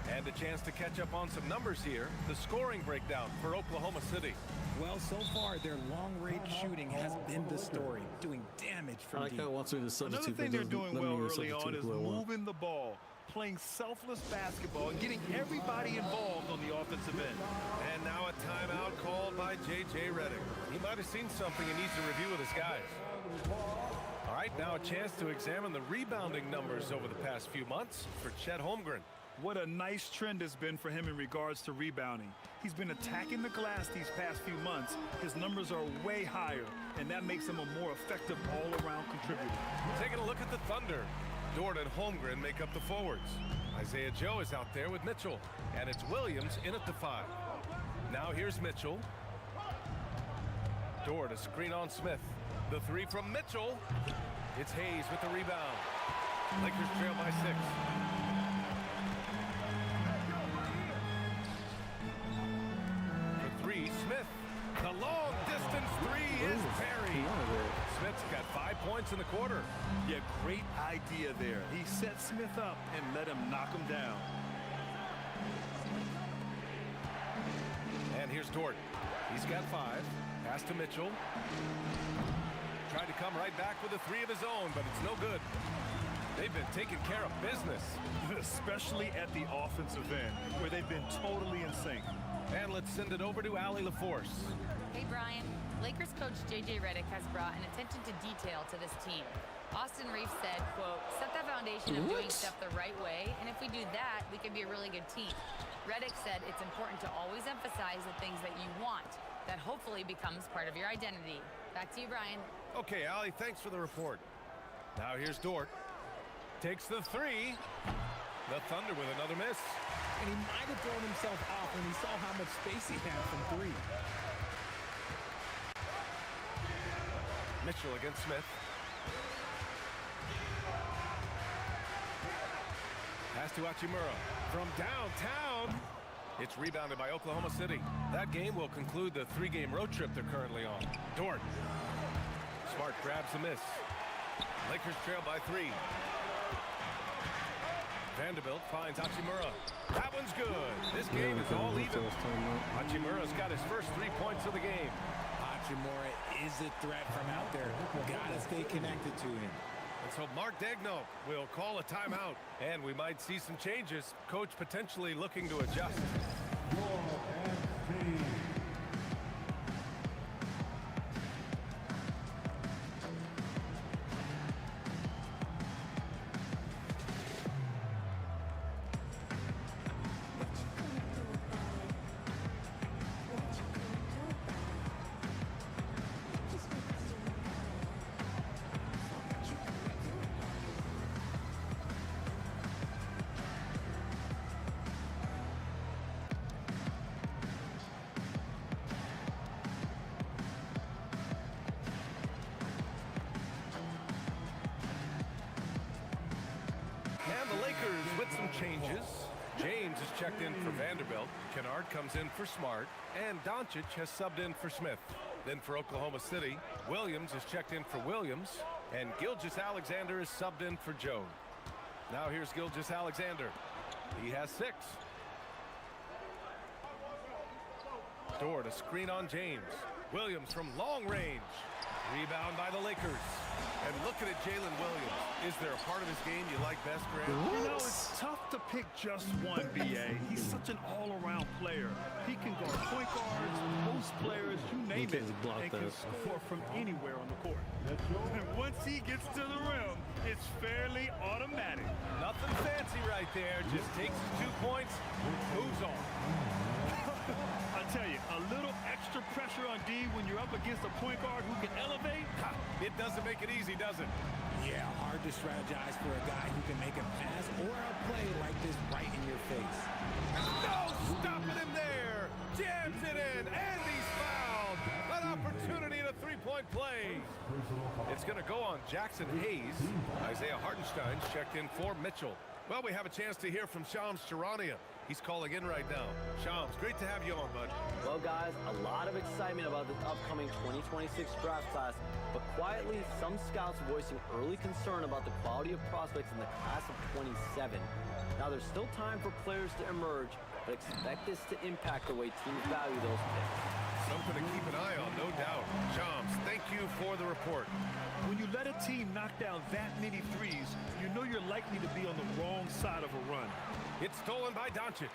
And a chance to catch up on some numbers here. The scoring breakdown for Oklahoma City. Well, so far, their long-range shooting has been the story, doing damage from deep. Another thing they're doing well early on is moving the ball, playing selfless basketball, and getting everybody involved on the offensive end. And now a timeout called by J.J. Redick. He might have seen something and needs to review with his guys. All right, now a chance to examine the rebounding numbers over the past few months for Chet Holmgren. What a nice trend has been for him in regards to rebounding. He's been attacking the glass these past few months. His numbers are way higher, and that makes him a more effective all-around contributor. Taking a look at the Thunder. Dort and Holmgren make up the forwards. Isaiah Joe is out there with Mitchell, and it's Williams in at the 5. Now here's Mitchell. Dort, a screen on Smith. The 3 from Mitchell. It's Hayes with the rebound. Lakers trail by 6. Smith, the long distance 3 is buried. Smith's got 5 points in the quarter. Yeah, great idea there. He set Smith up and let him knock him down. And here's Dort. He's got 5. Pass to Mitchell. Tried to come right back with a 3 of his own, but it's no good. They've been taking care of business. Especially at the offensive end, where they've been totally in sync. And let's send it over to Allie LaForce. Hey, Brian. Lakers coach J.J. Redick has brought an attention to detail to this team. Austin Reeves said, quote, set the foundation of doing stuff the right way, and if we do that, we can be a really good team. Redick said it's important to always emphasize the things that you want. That hopefully becomes part of your identity. Back to you, Brian. Okay, Allie, thanks for the report. Now here's Dort. Takes the 3. The Thunder with another miss. And he might have thrown himself off when he saw how much space he had from 3. Mitchell against Smith. Pass to Hachimura from downtown. It's rebounded by Oklahoma City. That game will conclude the 3-game road trip they're currently on. Dort. Smart grabs the miss. Lakers trail by 3. Vanderbilt finds Hachimura. That one's good. This game is all even. Hachimura's got his first 3 points of the game. Hachimura is a threat from out there. Gotta stay connected to him. And so Mark Daigneault will call a timeout. And we might see some changes. Coach potentially looking to adjust. Changes. James is checked in for Vanderbilt. Kennard comes in for Smart. And Doncic has subbed in for Smith. Then for Oklahoma City, Williams is checked in for Williams. And Gilgeous-Alexander is subbed in for Joe. Now here's Gilgeous-Alexander. He has 6. Dort, a screen on James. Williams from long range. Rebound by the Lakers. And looking at Jalen Williams, is there a part of his game you like best, Grant? You know, it's tough to pick just one, B.A. He's such an all-around player. He can guard point guards, post players, you name it, and can score from anywhere on the court. And once he gets to the rim, it's fairly automatic. Nothing fancy right there. Just takes his 2 points, moves on. I tell you, a little extra pressure on D when you're up against a point guard who can elevate. It doesn't make it easy, does it? Yeah, hard to strategize for a guy who can make a pass or a play like this right in your face. No, stopping him there. Jams it in, and he's fouled. An opportunity and a three-point play. It's going to go on Jackson Hayes. Isaiah Hartenstein's checked in for Mitchell. Well, we have a chance to hear from Shams Charania. He's calling in right now. Shams, great to have you on, bud. Well, guys, a lot of excitement about this upcoming 2026 draft class, but quietly, some scouts voicing early concern about the quality of prospects in the class of 27. Now, there's still time for players to emerge, but expect this to impact the way teams value those picks. Something to keep an eye on, no doubt. Shams, thank you for the report. When you let a team knock down that many threes, you know you're likely to be on the wrong side of a run. It's stolen by Doncic.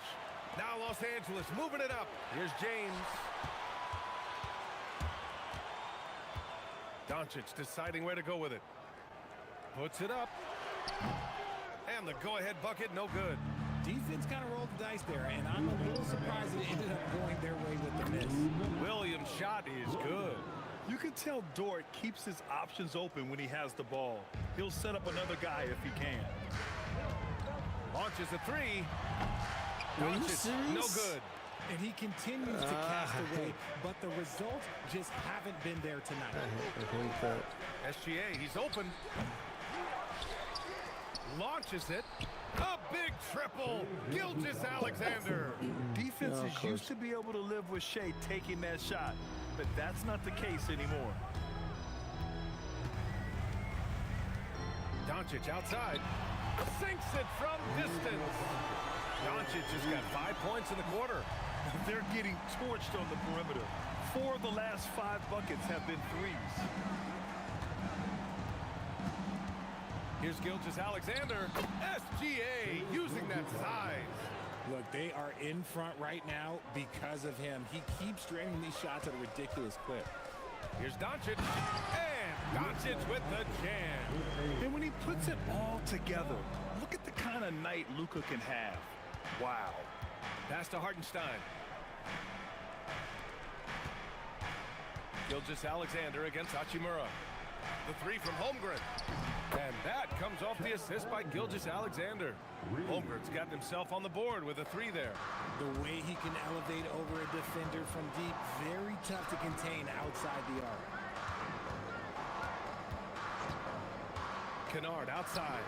Now Los Angeles moving it up. Here's James. Doncic deciding where to go with it. Puts it up. And the go-ahead bucket, no good. Defense kind of rolled the dice there, and I'm a little surprised it ended up going their way with the miss. Williams' shot is good. You can tell Dort keeps his options open when he has the ball. He'll set up another guy if he can. Launches a three. Doncic, no good. And he continues to cast away, but the results just haven't been there tonight. I hate that. SGA, he's open. Launches it. A big triple. Gilgeous-Alexander. Defenses used to be able to live with Shea taking that shot, but that's not the case anymore. Doncic outside. Sinks it from distance. Doncic just got 5 points in the quarter. They're getting torched on the perimeter. 4 of the last 5 buckets have been threes. Here's Gilgeous-Alexander. SGA using that size. Look, they are in front right now because of him. He keeps draining these shots at a ridiculous clip. Here's Doncic. And Doncic with the jam. And when he puts it all together, look at the kind of night Luka can have. Wow. Pass to Hartenstein. Gilgeous-Alexander against Hachimura. The three from Holmgren. And that comes off the assist by Gilgeous-Alexander. Holmgren's got himself on the board with a three there. The way he can elevate over a defender from deep, very tough to contain outside the arc. Kennard outside.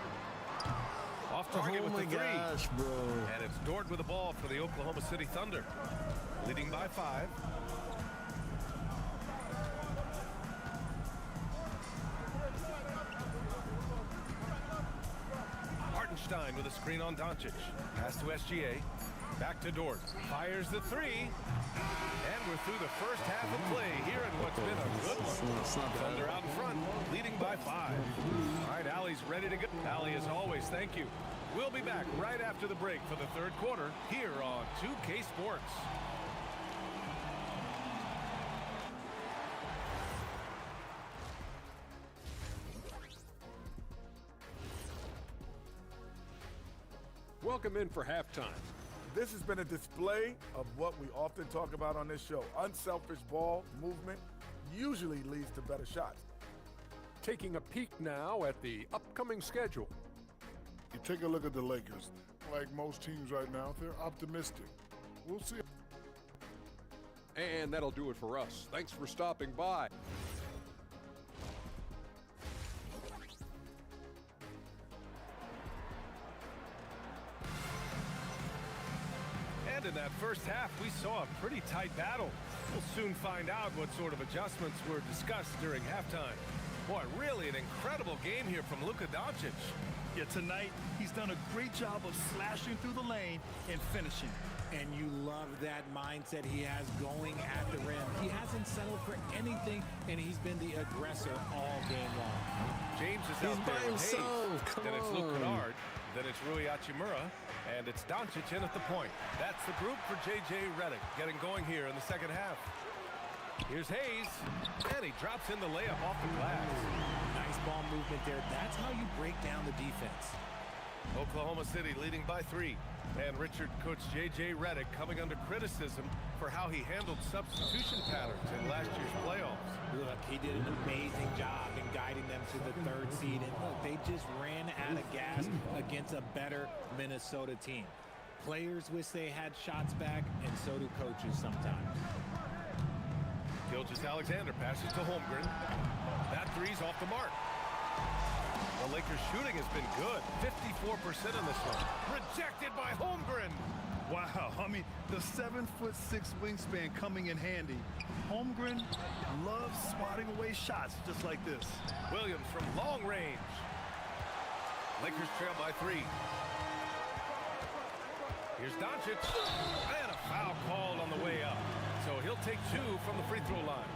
Off target with the three. Gosh, bro. And it's Dort with the ball for the Oklahoma City Thunder. Leading by 5. Hartenstein with a screen on Doncic. Pass to SGA. Back to Dort. Fires the three. And we're through the first half of play here in what's been a good one. Thunder out in front, leading by 5. All right, Allie's ready to go. Allie, as always, thank you. We'll be back right after the break for the third quarter here on 2K Sports. Welcome in for halftime. This has been a display of what we often talk about on this show. Unselfish ball movement usually leads to better shots. Taking a peek now at the upcoming schedule. You take a look at the Lakers. Like most teams right now, they're optimistic. We'll see. And that'll do it for us. Thanks for stopping by. And in that first half, we saw a pretty tight battle. We'll soon find out what sort of adjustments were discussed during halftime. Boy, really an incredible game here from Luka Doncic. Yeah, tonight, he's done a great job of slashing through the lane and finishing. And you love that mindset he has going at the rim. He hasn't settled for anything, and he's been the aggressor all game long. James is out there with Hayes. Then it's Luke Kennard. Then it's Rui Hachimura. And it's Doncic in at the point. That's the group for J.J. Redick getting going here in the second half. Here's Hayes. And he drops in the layup off the glass. Nice ball movement there. That's how you break down the defense. Oklahoma City leading by 3. And Richard coach J.J. Redick coming under criticism for how he handled substitution patterns in last year's playoffs. Look, he did an amazing job in guiding them to the 3rd seed. And look, they just ran out of gas against a better Minnesota team. Players wish they had shots back, and so do coaches sometimes. Gilgeous-Alexander passes to Holmgren. That three's off the mark. The Lakers shooting has been good. 54% in this one. Rejected by Holmgren. Wow, I mean, the 7'6" wingspan coming in handy. Holmgren loves swatting away shots just like this. Williams from long range. Lakers trail by 3. Here's Doncic. And a foul called on the way up. So he'll take 2 from the free throw line.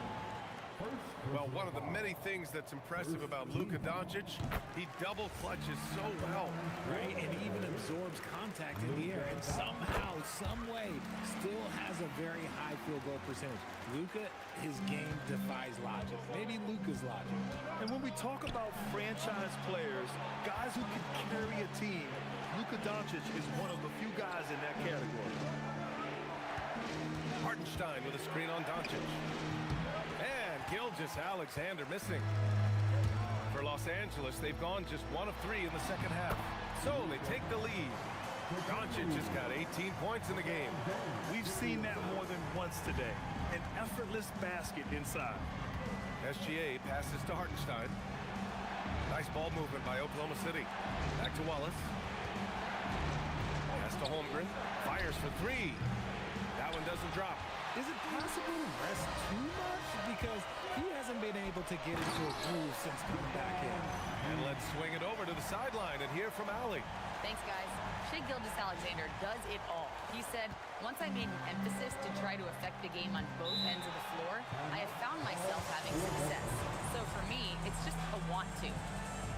Well, one of the many things that's impressive about Luka Doncic, he double clutches so well. Right, and even absorbs contact in the air, and somehow, some way, still has a very high field goal percentage. Luka, his game defies logic. Maybe Luka's logic. And when we talk about franchise players, guys who can carry a team, Luka Doncic is one of the few guys in that category. Hartenstein with a screen on Doncic. And Gilgeous-Alexander missing. For Los Angeles, they've gone just 1 of 3 in the second half. So they take the lead. Doncic just got 18 points in the game. We've seen that more than once today. An effortless basket inside. SGA passes to Hartenstein. Nice ball movement by Oklahoma City. Back to Wallace. Pass to Holmgren. Fires for 3. That one doesn't drop. Is it possible to rest too much? Because he hasn't been able to get into a groove since coming back in. And let's swing it over to the sideline and hear from Allie. Thanks, guys. Shai Gilgeous-Alexander does it all. He said, once I made an emphasis to try to affect the game on both ends of the floor, I have found myself having success. So for me, it's just a want to.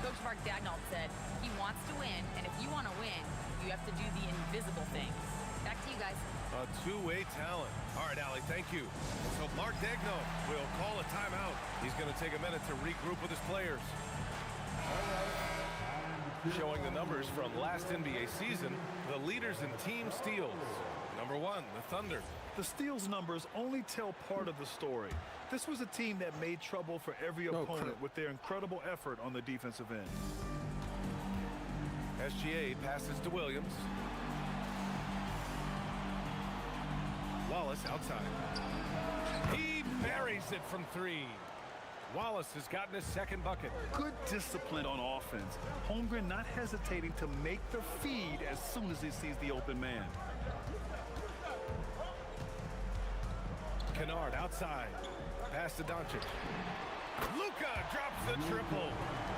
Coach Mark Daigneault said, he wants to win, and if you want to win, you have to do the invisible things. Back to you guys. A two-way talent. All right, Allie, thank you. So Mark Daigneault will call a timeout. He's going to take a minute to regroup with his players. Showing the numbers from last NBA season, the leaders in team steals. Number 1, the Thunder. The steals numbers only tell part of the story. This was a team that made trouble for every opponent with their incredible effort on the defensive end. SGA passes to Williams. Wallace outside. He buries it from 3. Wallace has gotten his second bucket. Good discipline on offense. Holmgren not hesitating to make the feed as soon as he sees the open man. Kennard outside. Pass to Doncic. Luka drops the triple.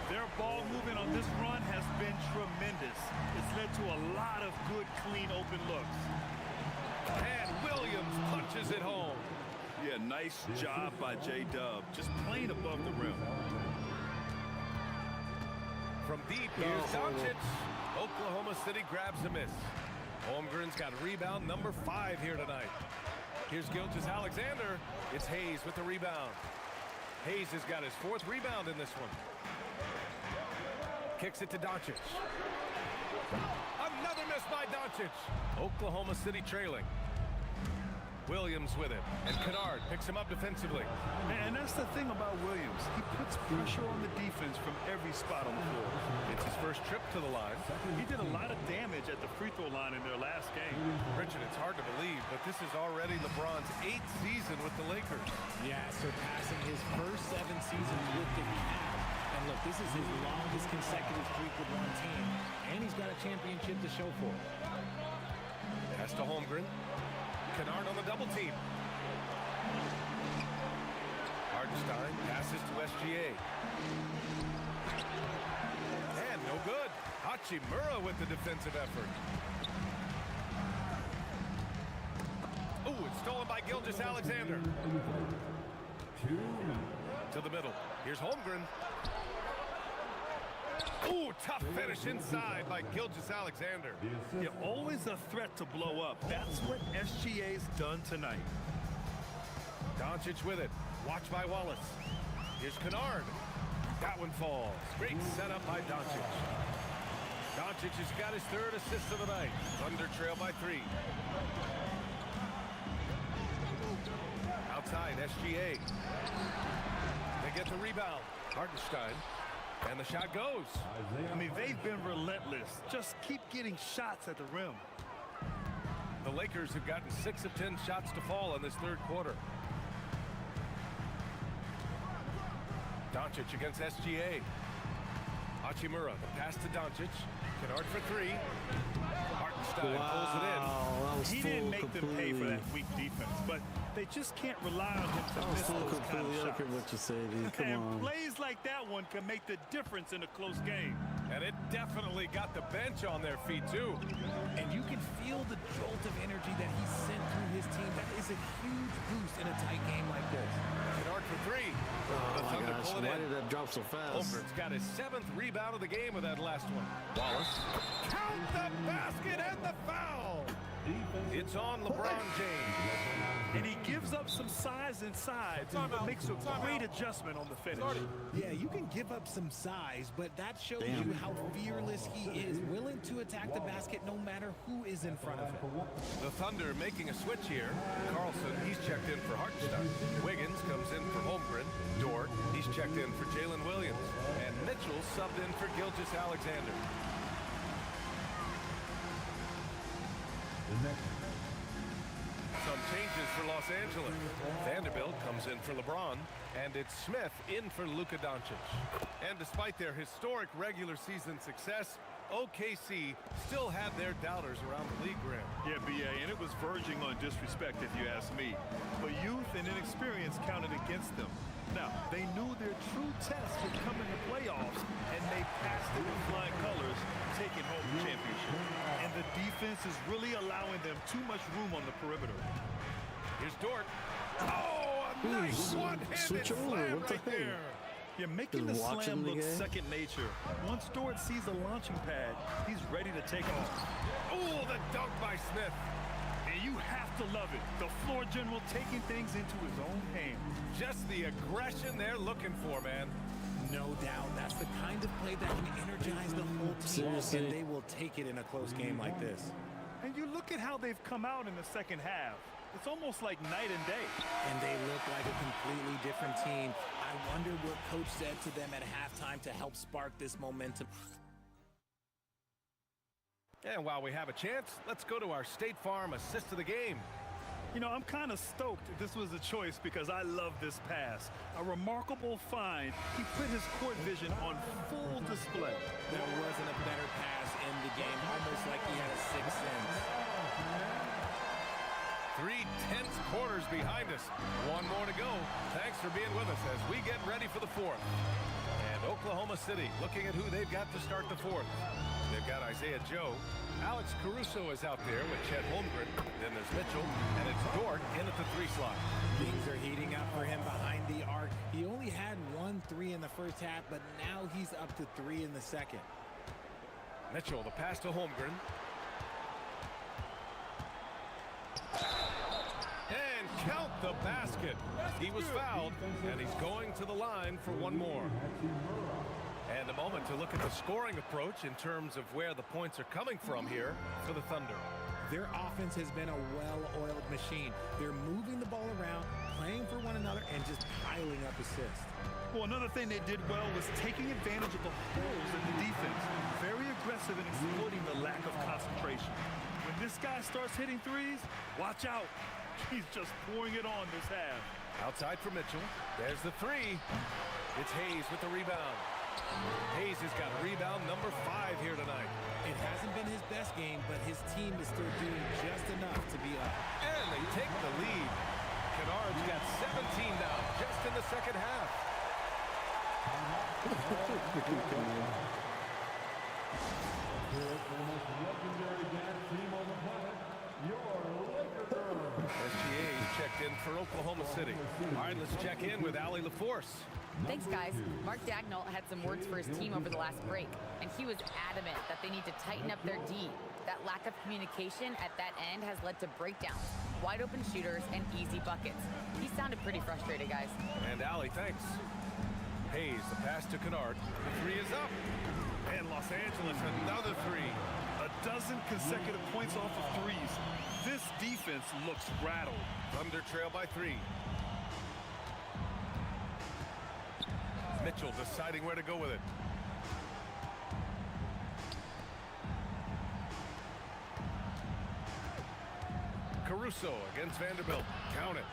Their ball movement on this run has been tremendous. It's led to a lot of good, clean, open looks. And Williams punches it home. Yeah, nice job by J-Dub, just playing above the rim. From deep, here's Doncic. Oklahoma City grabs a miss. Holmgren's got rebound number 5 here tonight. Here's Gilgeous-Alexander. It's Hayes with the rebound. Hayes has got his 4th rebound in this one. Kicks it to Doncic. Another miss by Doncic. Oklahoma City trailing. Williams with it, and Kennard picks him up defensively. And that's the thing about Williams. He puts pressure on the defense from every spot on the floor. It's his first trip to the line. He did a lot of damage at the free throw line in their last game. Richard, it's hard to believe, but this is already LeBron's 8th season with the Lakers. Yeah, surpassing his first 7 seasons with the Cavs. And look, this is his longest consecutive streak with one team. And he's got a championship to show for it. Pass to Holmgren. Kennard on the double team. Hartenstein passes to SGA. And no good. Hachimura with the defensive effort. Ooh, it's stolen by Gilgeous-Alexander. To the middle. Here's Holmgren. Ooh, tough finish inside by Gilgeous-Alexander. Yeah, always a threat to blow up. That's what SGA's done tonight. Doncic with it. Watch by Wallace. Here's Kennard. That one falls. Great setup by Doncic. Doncic has got his third assist of the night. Thunder trail by 3. Outside, SGA. They get the rebound. Hartenstein. And the shot goes. I mean, they've been relentless. Just keep getting shots at the rim. The Lakers have gotten 6 of 10 shots to fall in this third quarter. Doncic against SGA. Hachimura, the pass to Doncic. Kennard for 3. Hartenstein pulls it in. He didn't make them pay for that weak defense, but they just can't rely on him to miss those kind of shots. I don't care what you say, dude. Come and on. Plays like that one can make the difference in a close game. And it definitely got the bench on their feet, too. And you can feel the jolt of energy that he sent through his team. That is a huge boost in a tight game like this. Kennard for 3. Oh, my gosh. Why did that drop so fast? Holmgren's got his 7th rebound of the game with that last one. Wallace. Count the basket and the foul. It's on LeBron James. And he gives up some size inside, but makes a great adjustment on the finish. Yeah, you can give up some size, but that shows you how fearless he is, willing to attack the basket no matter who is in front of him. The Thunder making a switch here. Carlson, he's checked in for Hartenstein. Wiggins comes in for Holmgren. Dort, he's checked in for Jalen Williams. And Mitchell subbed in for Gilgeous-Alexander. Some changes for Los Angeles. Vanderbilt comes in for LeBron, and it's Smith in for Luka Doncic. And despite their historic regular season success, OKC still had their doubters around the league, Graham. Yeah, B.A., and it was verging on disrespect, if you ask me. But youth and inexperience counted against them. Now, they knew their true test would come in the playoffs, and they passed it with flying colors, taking home the championship. And the defense is really allowing them too much room on the perimeter. Here's Dort. Oh, a nice one-handed slam right there. You're making the slam look second nature. Once Dort sees the launching pad, he's ready to take off. Oh, the dunk by Smith. And you have to love it. The floor general taking things into his own hands. Just the aggression they're looking for, man. No doubt. That's the kind of play that can energize the whole team. And they will take it in a close game like this. And you look at how they've come out in the second half. It's almost like night and day. And they look like a completely different team. I wonder what coach said to them at halftime to help spark this momentum. And while we have a chance, let's go to our State Farm assist of the game. You know, I'm kind of stoked this was a choice because I love this pass. A remarkable find. He put his court vision on full display. There wasn't a better pass in the game, almost like he had a sixth sense. 3 tense quarters behind us. One more to go. Thanks for being with us as we get ready for the fourth. And Oklahoma City looking at who they've got to start the fourth. They've got Isaiah Joe. Alex Caruso is out there with Chet Holmgren. Then there's Mitchell, and it's Dort in at the 3 slot. Things are heating up for him behind the arc. He only had 1 3 in the first half, but now he's up to 3 in the second. Mitchell, the pass to Holmgren. And count the basket. He was fouled, and he's going to the line for one more. And a moment to look at the scoring approach in terms of where the points are coming from here for the Thunder. Their offense has been a well-oiled machine. They're moving the ball around, playing for one another, and just piling up assists. Well, another thing they did well was taking advantage of the holes in the defense. Very aggressive in exploiting the lack of concentration. When this guy starts hitting threes, watch out. He's just pouring it on this half. Outside for Mitchell. There's the 3. It's Hayes with the rebound. Hayes has got rebound number 5 here tonight. It hasn't been his best game, but his team is still doing just enough to be up. And they take the lead. Kennard's got 17 now, just in the second half. SGA checked in for Oklahoma City. All right, let's check in with Allie LaForce. Thanks, guys. Mark Dagnall had some words for his team over the last break, and he was adamant that they need to tighten up their D. That lack of communication at that end has led to breakdowns, wide open shooters, and easy buckets. He sounded pretty frustrated, guys. And Allie, thanks. Hayes, the pass to Kennard. The 3 is up. And Los Angeles, another three. A dozen consecutive points off of threes. This defense looks rattled. Thunder trail by 3. Mitchell deciding where to go with it. Caruso against Vanderbilt. Count it.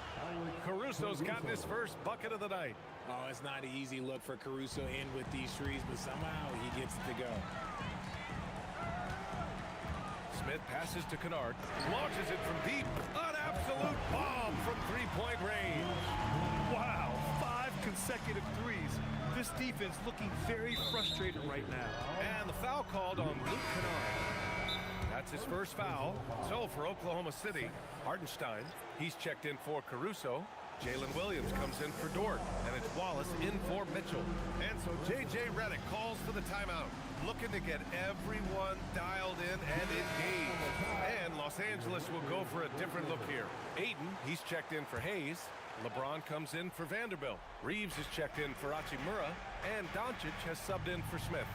Caruso's gotten his first bucket of the night. Oh, it's not an easy look for Caruso in with these threes, but somehow he gets it to go. Smith passes to Kennard, launches it from deep. An absolute bomb from three-point range. Wow, 5 consecutive threes. This defense looking very frustrated right now. And the foul called on Luke Kennard. That's his first foul. So for Oklahoma City, Hartenstein, he's checked in for Caruso. Jalen Williams comes in for Dort, and it's Wallace in for Mitchell. And so J.J. Redick calls for the timeout, looking to get everyone dialed in and engaged. And Los Angeles will go for a different look here. Ayton, he's checked in for Hayes. LeBron comes in for Vanderbilt. Reeves is checked in for Hachimura, and Doncic has subbed in for Smith.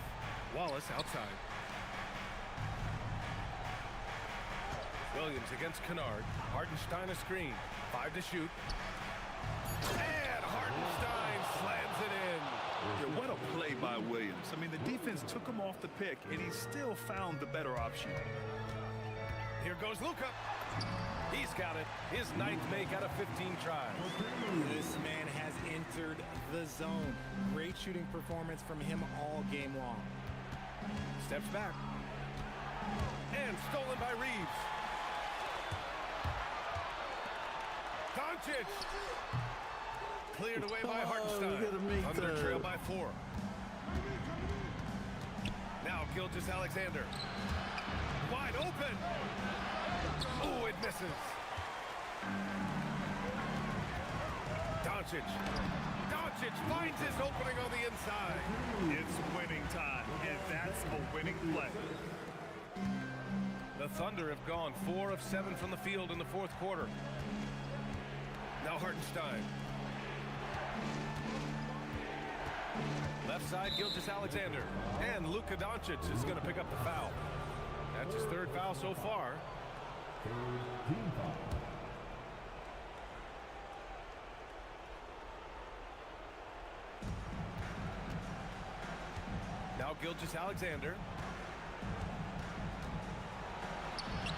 Wallace outside. Williams against Kennard. Hartenstein a screen. 5 to shoot. And Hartenstein slams it in. Yeah, what a play by Williams. I mean, the defense took him off the pick, and he still found the better option. Here goes Luka. He's got it. His 9th make out of 15 tries. This man has entered the zone. Great shooting performance from him all game long. Steps back. And stolen by Reeves. Doncic. Cleared away by Hartenstein. Thunder trail by 4. Now Gilgeous-Alexander. Wide open. Oh, it misses. Doncic finds his opening on the inside. It's winning time, and that's a winning play. The Thunder have gone 4 of 7 from the field in the 4th quarter. Now Hartenstein. Left side, Gilgeous-Alexander. And Luka Doncic is going to pick up the foul. That's his 3rd foul so far. Now Gilgeous-Alexander.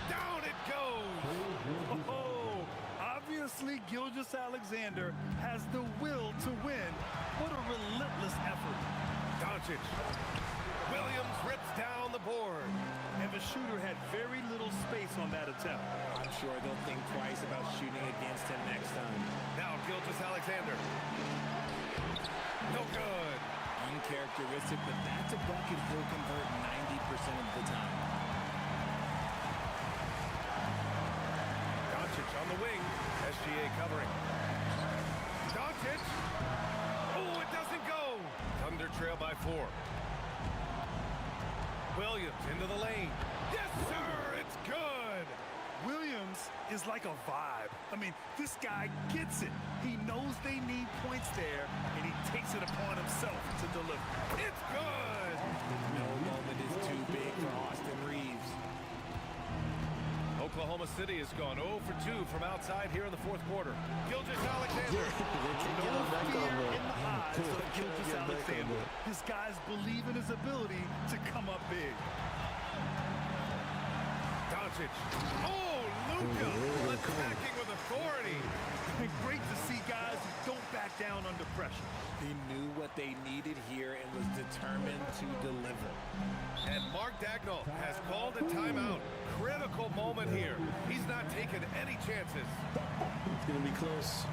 Down it goes! Oh, obviously Gilgeous-Alexander has the will to win. What a relentless effort. Doncic. Williams rips down the board. And the shooter had very little space on that attempt. I'm sure they'll think twice about shooting against him next time. Now Gilgeous-Alexander. No good. Uncharacteristic, but that's a bucket he'll convert 90% of the time. Doncic on the wing. SGA covering. Doncic. Oh, it doesn't go. Thunder trail by 4. Williams into the lane. Yes, sir, it's good. Williams is like a vibe. I mean, this guy gets it. He knows they need points there, and he takes it upon himself to deliver. It's good. No moment is too big for Austin Reeves. Oklahoma City has gone 0 for 2 from outside here in the 4th quarter. Gilgeous-Alexander. No fear in the eyes of Gilgeous-Alexander. His guys believe in his ability to come up big. Doncic. Oh, Luka attacking with authority. And great to see guys who don't back down under pressure. He knew what they needed here and was determined to deliver. And Mark Dagnall has called a timeout. Critical moment here. He's not taking any chances. It's going to be close.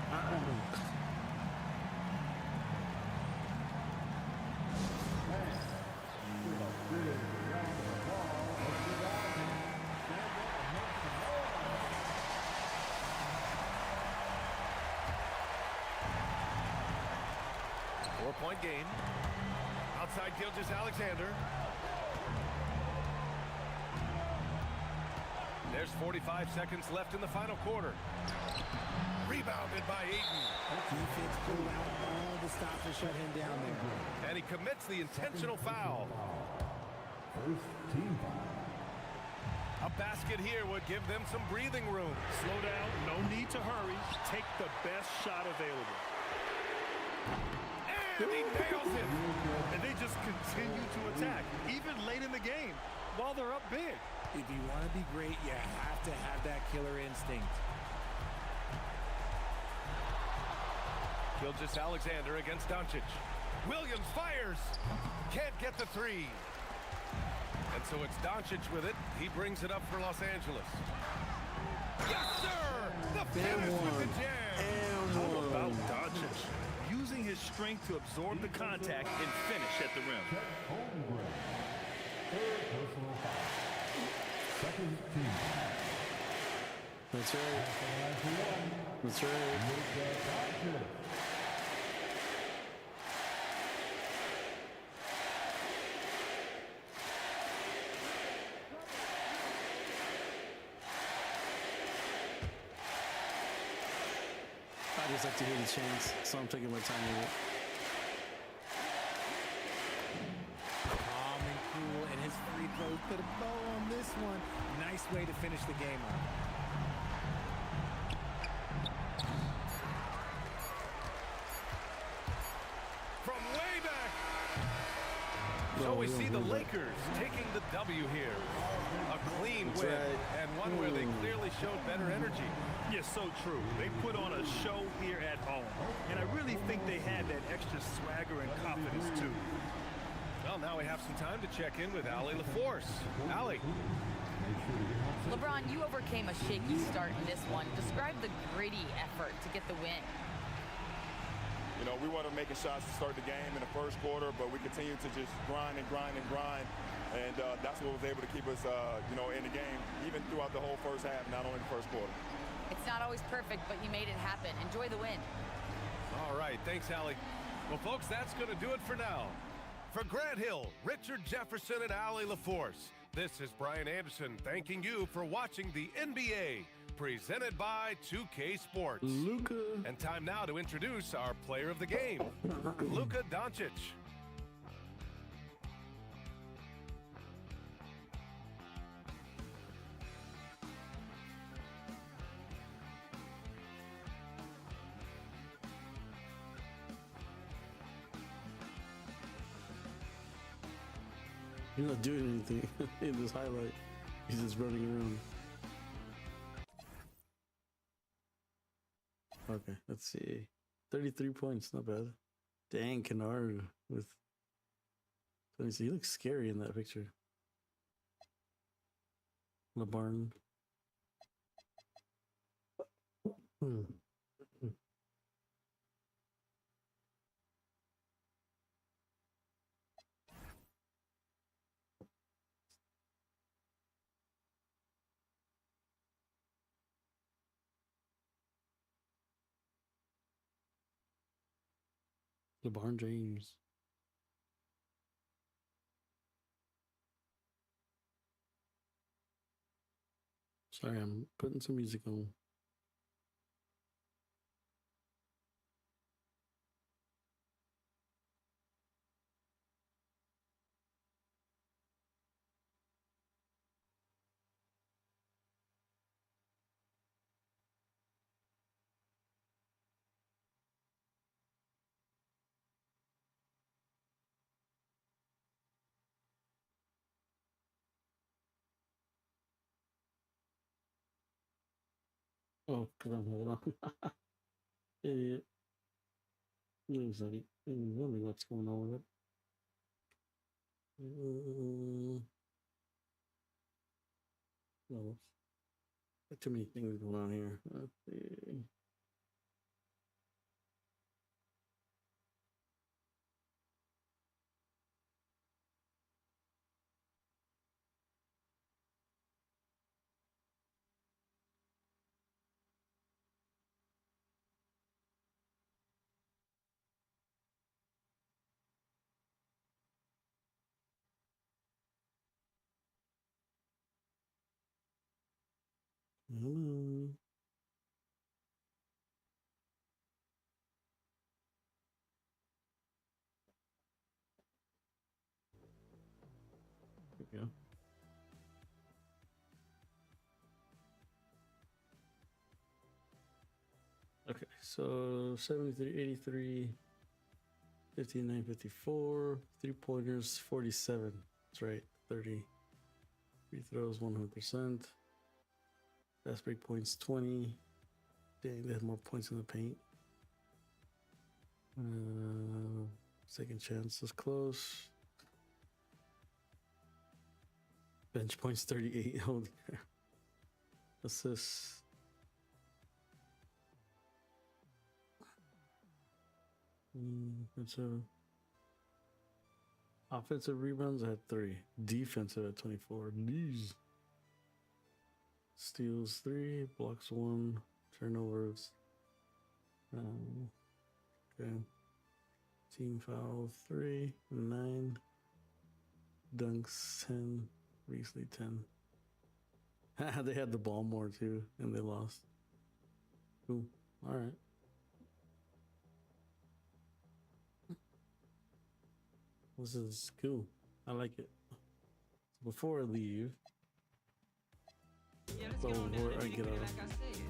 4-point game. Outside Gilgeous-Alexander. There's 45 seconds left in the final quarter. Rebounded by Ayton. Defense pulled out all the stops to shut him down there. And he commits the intentional foul. First team foul. A basket here would give them some breathing room. Slow down, no need to hurry. Take the best shot available. And he nails it. And they just continue to attack, even late in the game, while they're up big. If you want to be great, you have to have that killer instinct. Gilgeous Alexander against Doncic. Williams fires. Can't get the three. And so it's Doncic with it. He brings it up for Los Angeles. Yes, sir! The finish with the jam. How about Doncic? Using his strength to absorb the contact and finish at the rim. Third personal foul. Second team foul. That's right. That's right. I just like to hear the chants, so I'm taking my time with it. Calm and cool, and his free throws put a bow on this one. Nice way to finish the game off. From way back. So we see the Lakers taking the W here. A clean win, and one where they clearly showed better energy. Yes, so true. They put on a show here at home. And I really think they had that extra swagger and confidence, too. Well, now we have some time to check in with Allie LaForce. Allie. LeBron, you overcame a shaky start in this one. Describe the gritty effort to get the win. You know, we wanted making shots to start the game in the first quarter, but we continued to just grind and grind and grind. And that's what was able to keep us, you know, in the game, even throughout the whole first half, not only the first quarter. It's not always perfect, but you made it happen. Enjoy the win. All right, thanks, Allie. Well, folks, that's going to do it for now. For Grant Hill, Richard Jefferson, and Allie LaForce, this is Brian Anderson thanking you for watching the NBA, presented by 2K Sports. Luka. And time now to introduce our player of the game, Luka Doncic. He's not doing anything in this highlight. He's just running around. Okay, let's see. 33 points, not bad. Dang, Kennard with... Let me see, he looks scary in that picture. LeBron. LeBron James. Sorry, I'm putting some music on. Oh, because I'm holding on. Idiot. Looks like I'm wondering what's going on with it. No, too many things going on here. Let's see. Hello. There we go. Okay, so 73, 83, 59, 54, 3-pointers, 47. That's right, 30. Free throws, 100%. Fast break points, 20. Dang, they had more points in the paint. Second chance is close. Bench points, 38. Holy crap. Assists. Offensive rebounds at 3. Defensive at 24. These. Steals 3. Blocks 1. Turnovers. Okay. Team foul 3. 9. Dunks 10. Riesling 10. They had the ball more too, and they lost. Cool. All right. This is cool. I like it. Before I leave, before I get off. Like I said.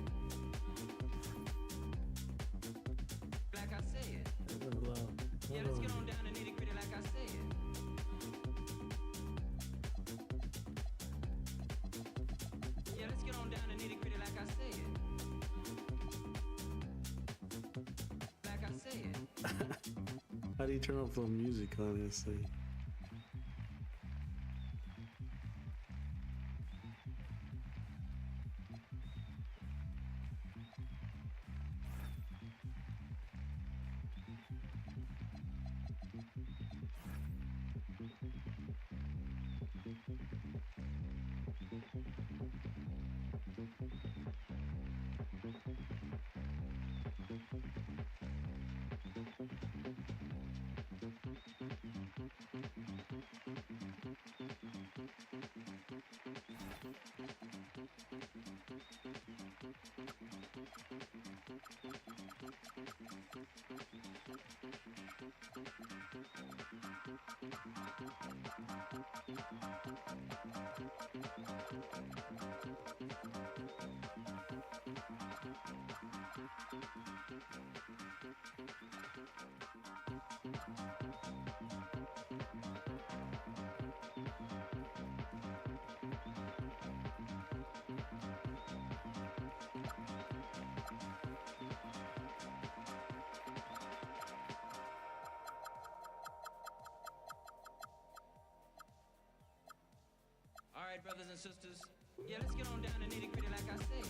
Yeah, let's get on down to nitty gritty like I said. Yeah, let's get on down to nitty gritty like I said. Like I said. How do you turn off the music, honestly? All right, brothers and sisters. Yeah, let's get on down to nitty gritty like I said.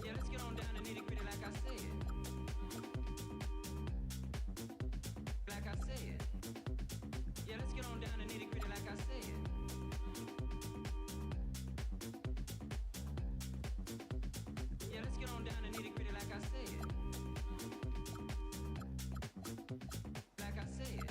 Yeah, let's get on down to nitty gritty like I said. Like I said. Yeah, let's get on down to nitty gritty like I said. Yeah, let's get on down to nitty gritty like I said. Like I said.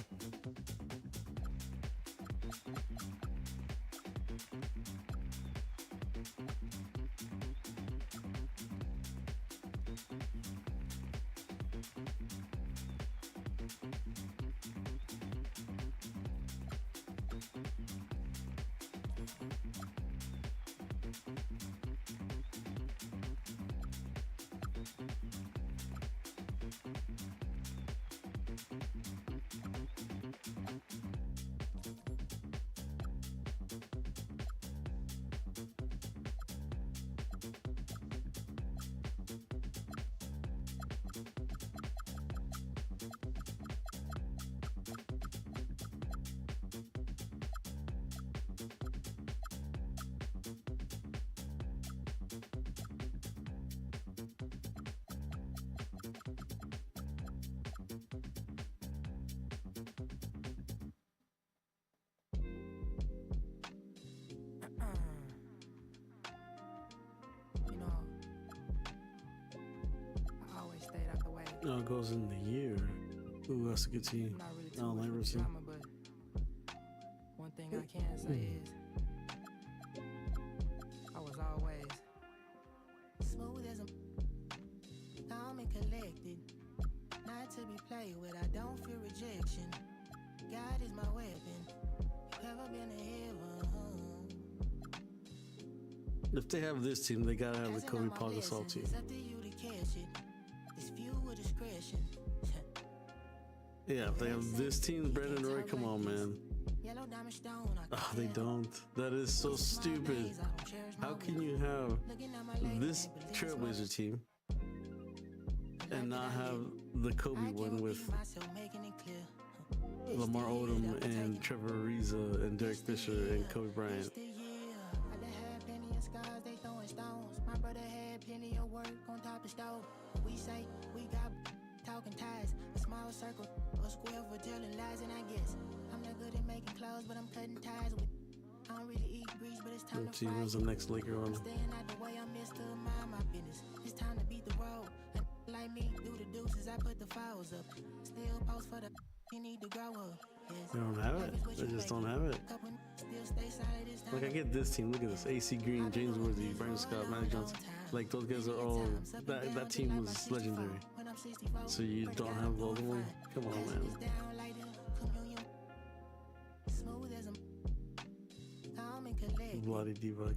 No, it goes in the year. Ooh, that's a good team. No, Iverson. One thing I can say is I was always smooth as a calm and collected, not to be played with. I don't fear rejection. God is my weapon. You ever been to heaven? If they have this team, they gotta have the Kobe Paul Gasol team. Yeah, if they have this team, Brandon Roy, come on, man. Oh, they don't. That is so stupid. How can you have this Trailblazer team and not have the Kobe one with Lamar Odom and Trevor Ariza and Derek Fisher and Kobe Bryant? My brother had plenty of work on top of the stove. We say we got talking ties, a small circle, a square for telling lies, and I guess I'm not good at making clothes, but I'm cutting ties with. I don't really eat grease, but it's time to fry. Who's the next Laker on? I'm staying out the way, I'm Mr. Mind my business. It's time to beat the road. And like me, do the deuces, I put the fouls up. Still post for the you need to grow up. Yes. They don't have it. They just don't have it. Like, I get this team. Look at this. AC Green, James Worthy, Brandon Scott, Magic Johnson. Like, those guys are all... That team was legendary. So you don't have the other one? Come on, man. Bloody D-Bug.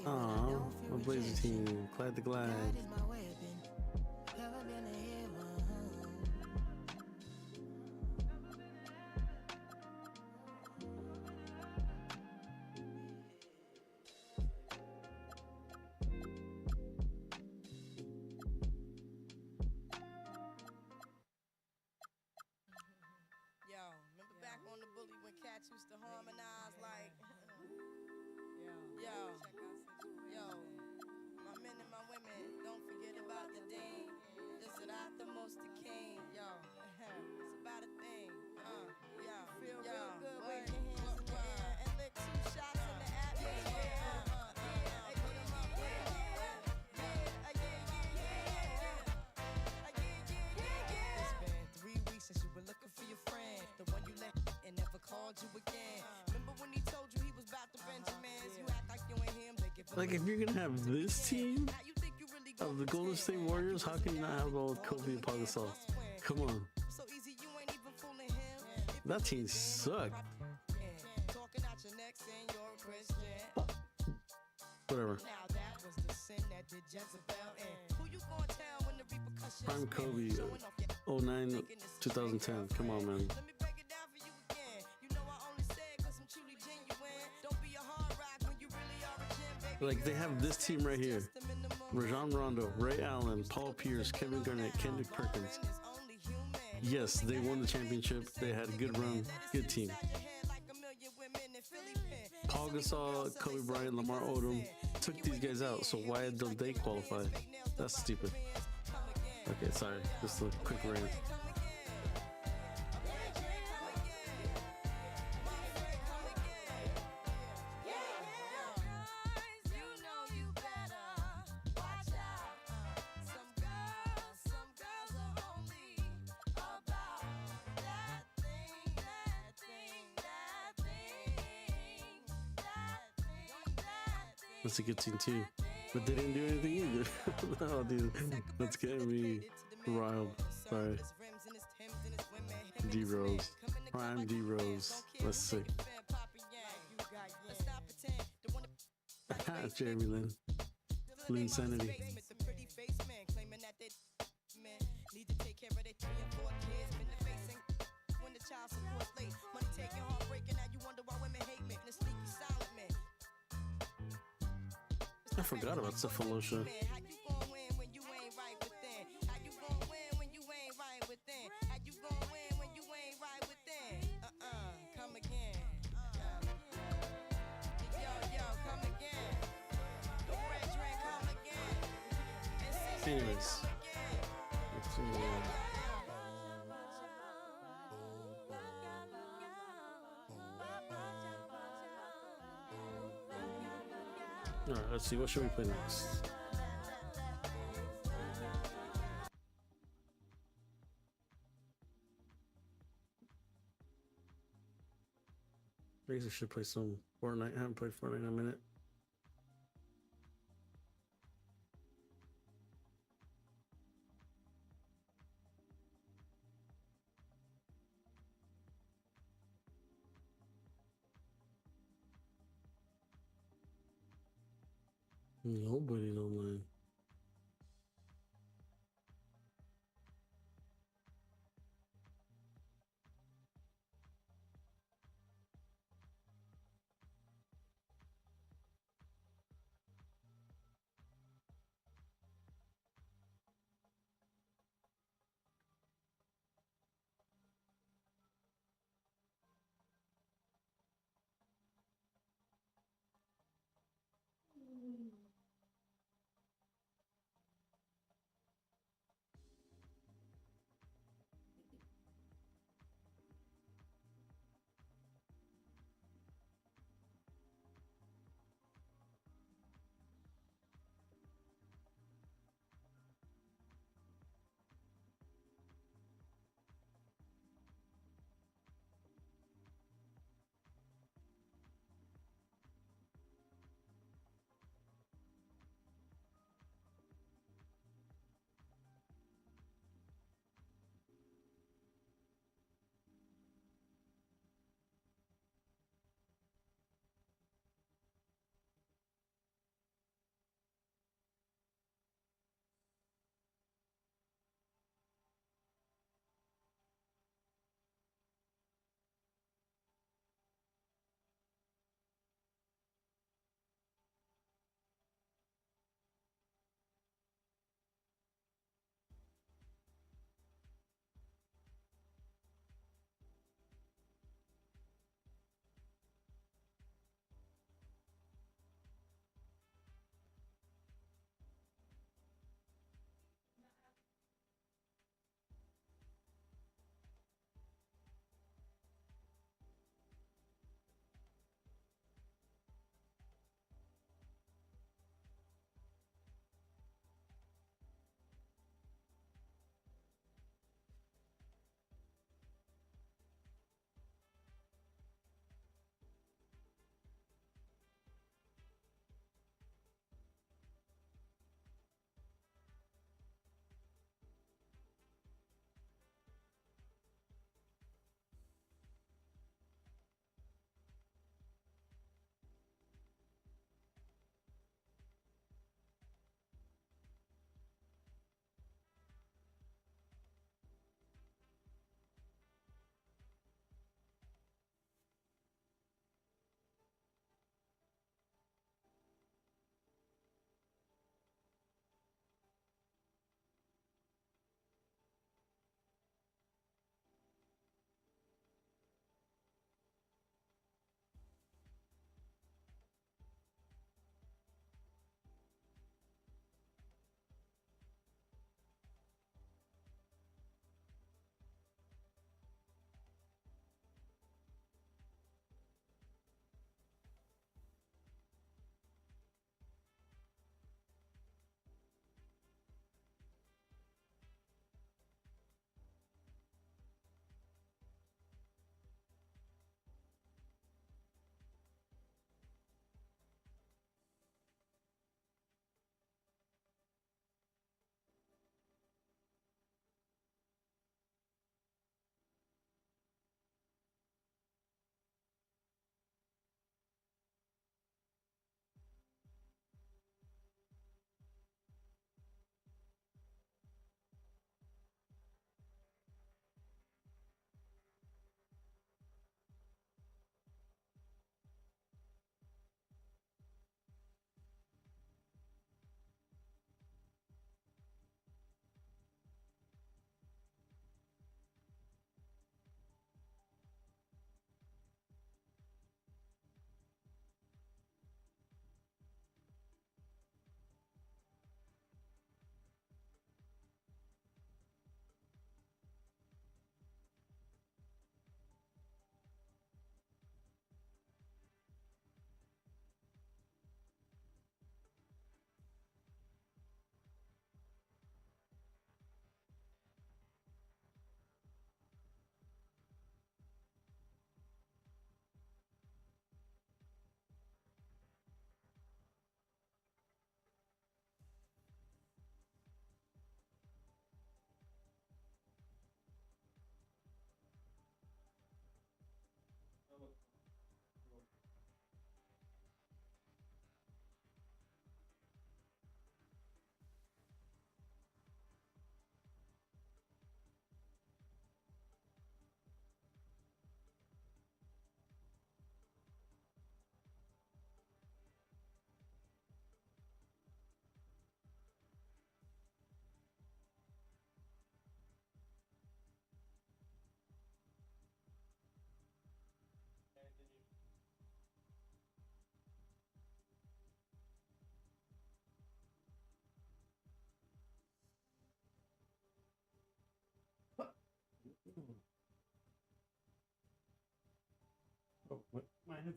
Aw, my Blazer team. Glad to glad. Used to harmonize like yo, my men and my women, don't forget about the dean. This is not the most the king, yo. It's about a thing, feel real good, wave your hands in the air and lick 2 shots in the atmosphere. It's been 3 weeks since you were looking for your friend, the one you let and never called you again. Remember when he told you he was about to Benjamins? You act like you ain't him. They give Like, if you're gonna have this team of the Golden State Warriors, how can you not have all Kobe and Paul Gasol? Come on. So easy, you ain't even fooling him. That team sucked. Talking out your neck saying you're a Christian. Whatever. Now that was the sin that did Jezebel in. Who you gonna tell when the repercussions? Prime Kobe, 09, 2010. Come on, man. Like, they have this team right here. Rajon Rondo, Ray Allen, Paul Pierce, Kevin Garnett, Kendrick Perkins. Yes, they won the championship. They had a good run, good team. Paul Gasol, Kobe Bryant, Lamar Odom took these guys out, so why don't they qualify? That's stupid. Okay, sorry. Just a quick rant. That's a good team too, but they didn't do anything either. Oh, dude, that's getting me riled. Sorry. D Rose, Prime D Rose. Let's see. Jeremy Lin, Lin Sanity. I forgot about Cephalosha. Anyways. Alright, let's see. What should we play next? I guess I should play some Fortnite. I haven't played Fortnite in a minute. Nobody don't mind. Oh, what? My head.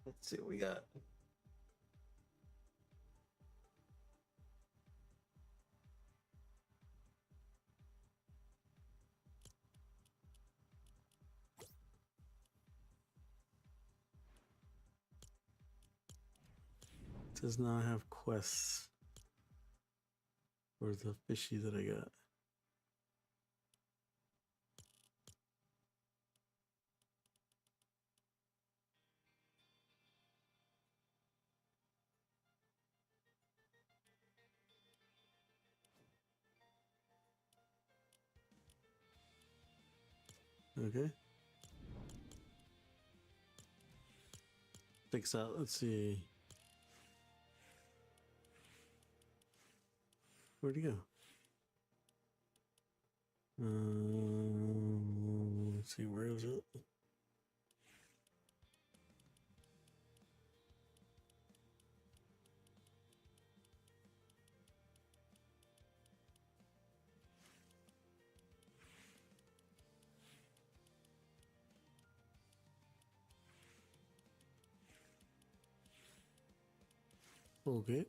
Let's see what we got. Does not have quests for the fishy that I got. Okay. Fix out. Let's see. Where'd he go? Let's see. Where is it? Okay.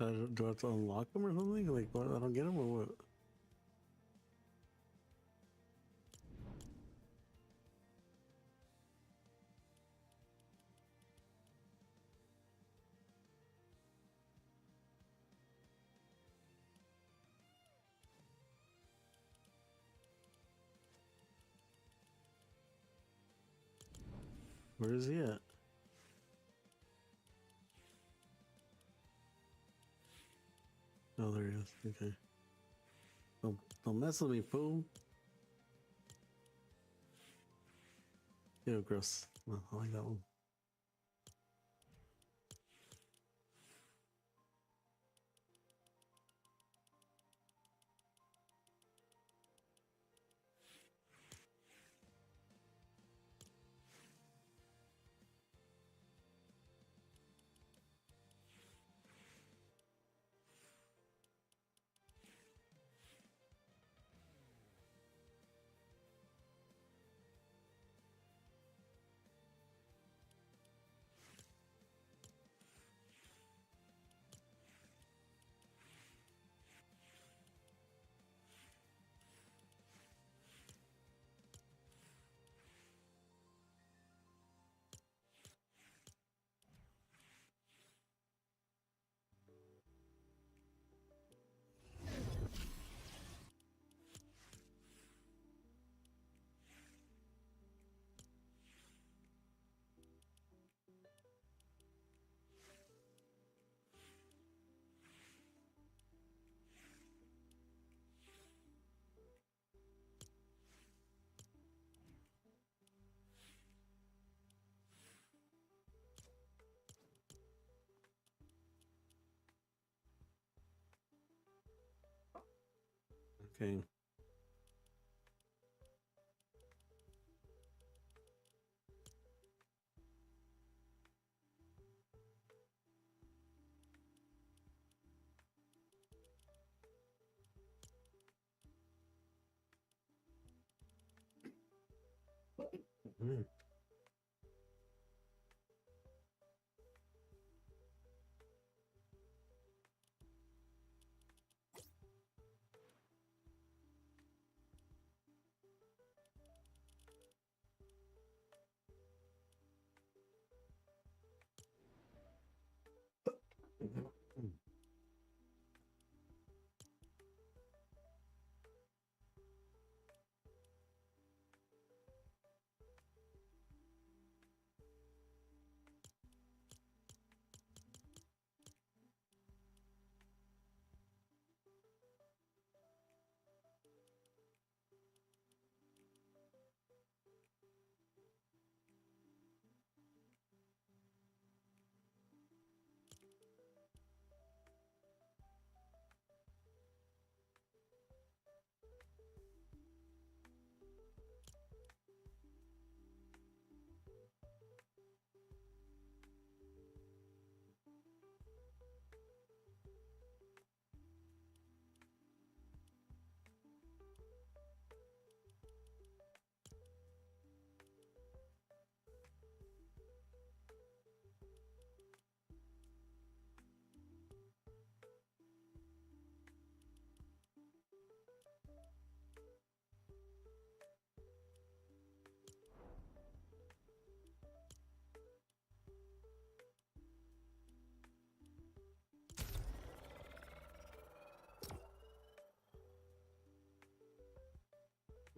Do I have to unlock them or something? Like, what? I don't get them or what? Where is he at? Oh, there he is. Okay. Don't mess with me, fool. Ew, gross. No, I like that one. Okay. Mm.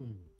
Mm.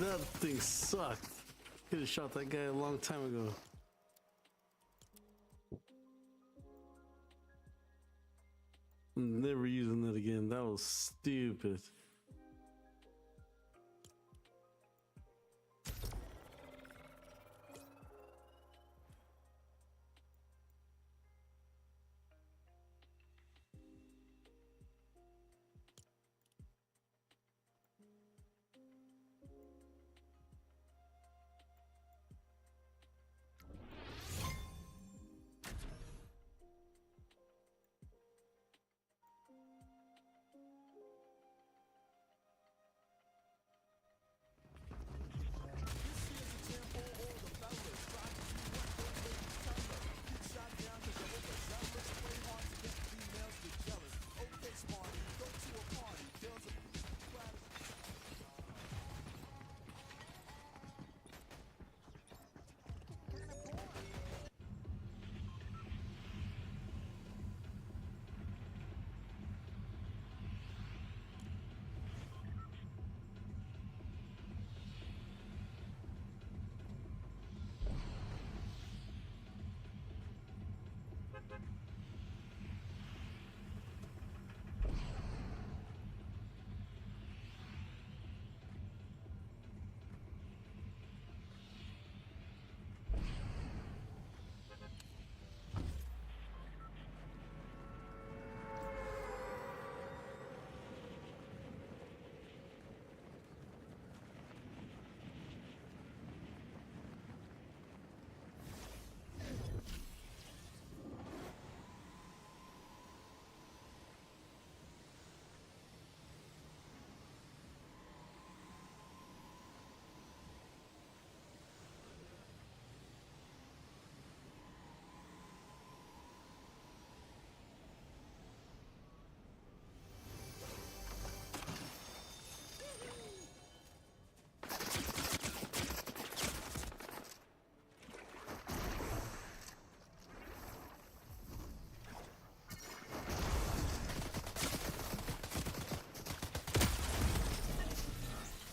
that thing sucked. Could have shot that guy a long time ago. I'm never using that again. That was stupid.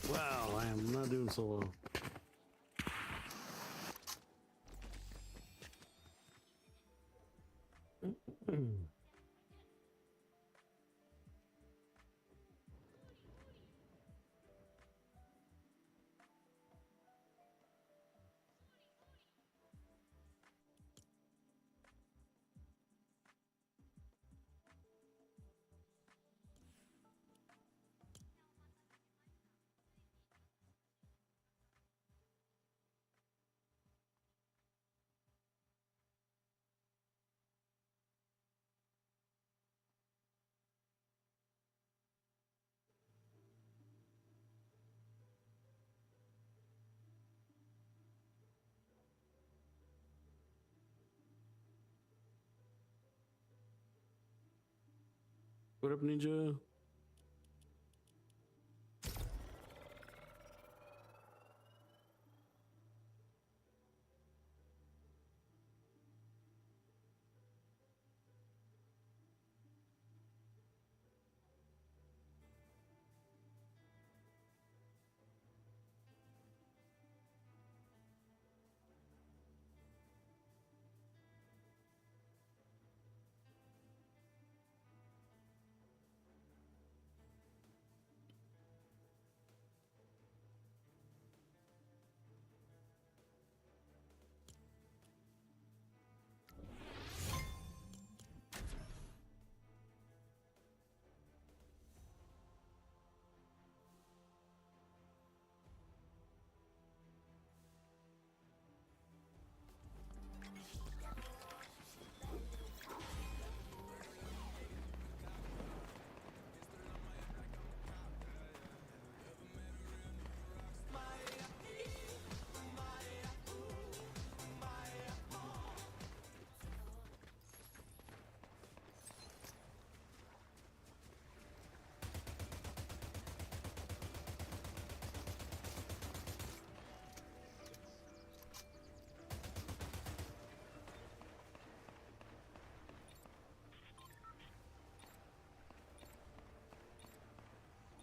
Wow, I am not doing so well. What up, Ninja?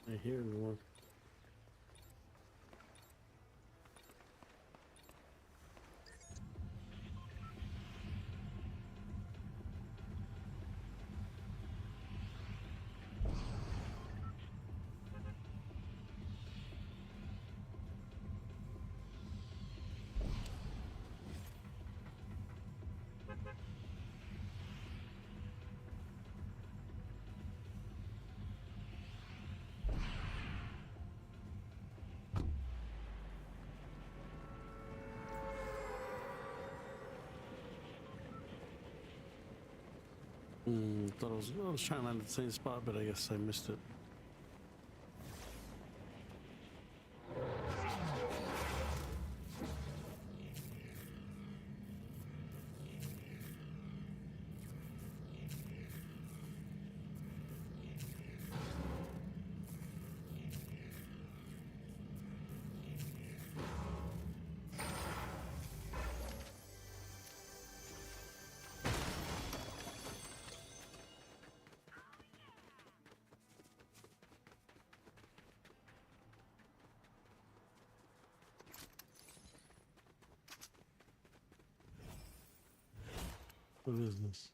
I hear one. Thought I was trying to land at the same spot, but I guess I missed it. What is this?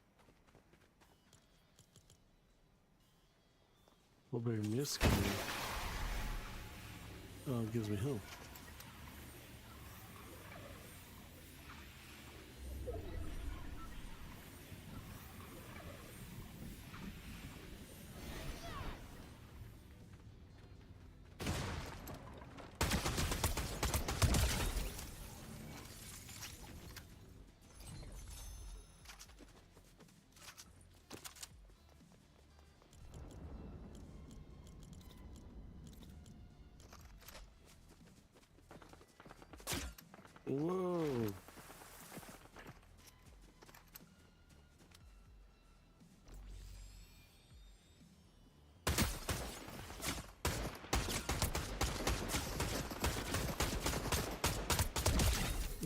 Mulberry mist. Oh, it gives me health. Whoa.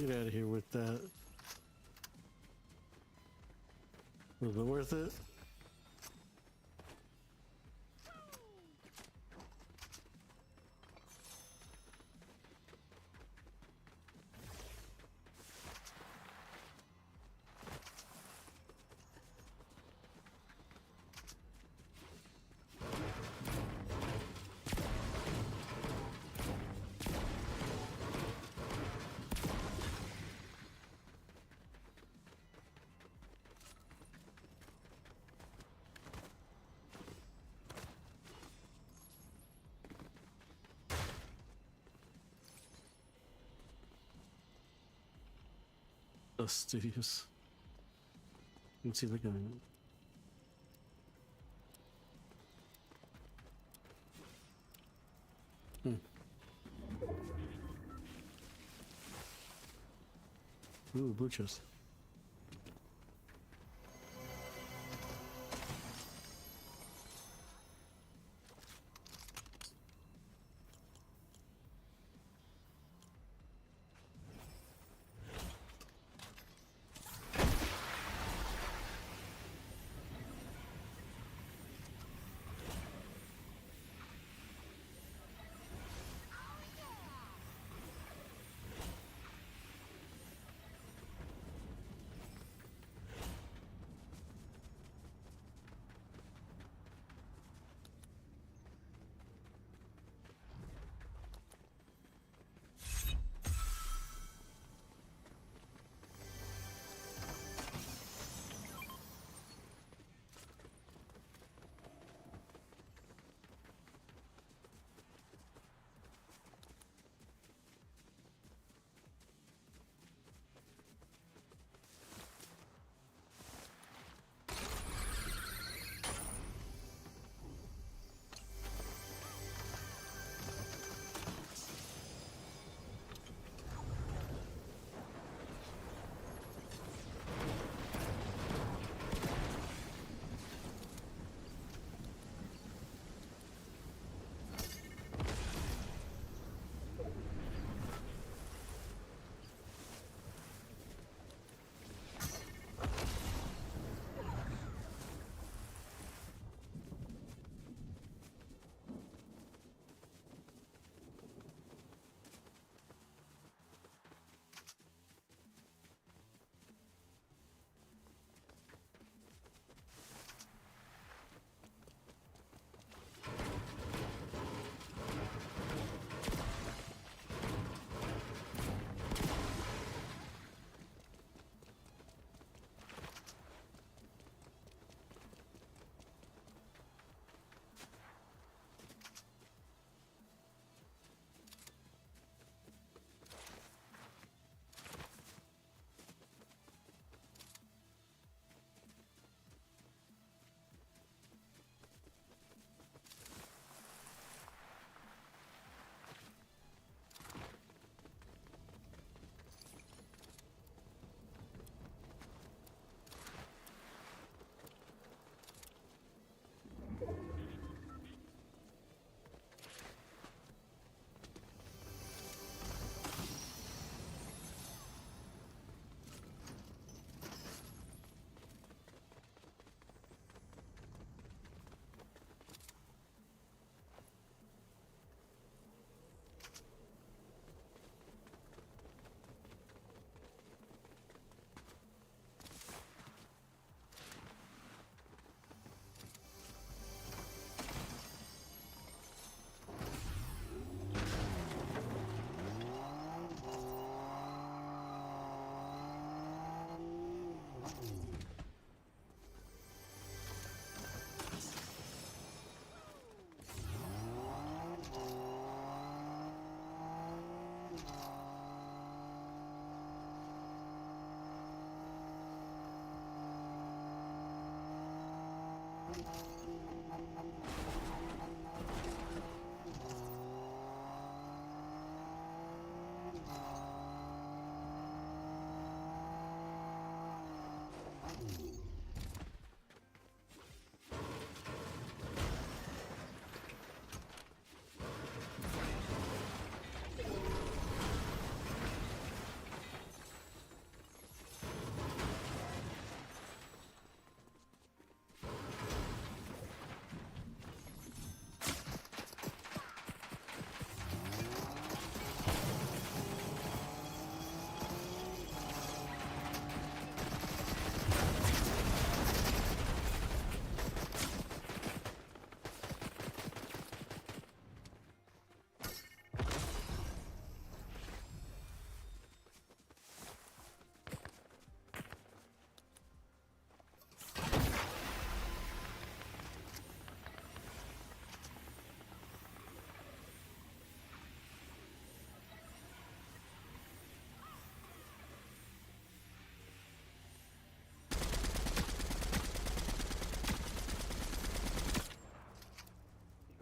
Get out of here with that. Was it worth it? Studios. Let's see the guy. Ooh, blue chest.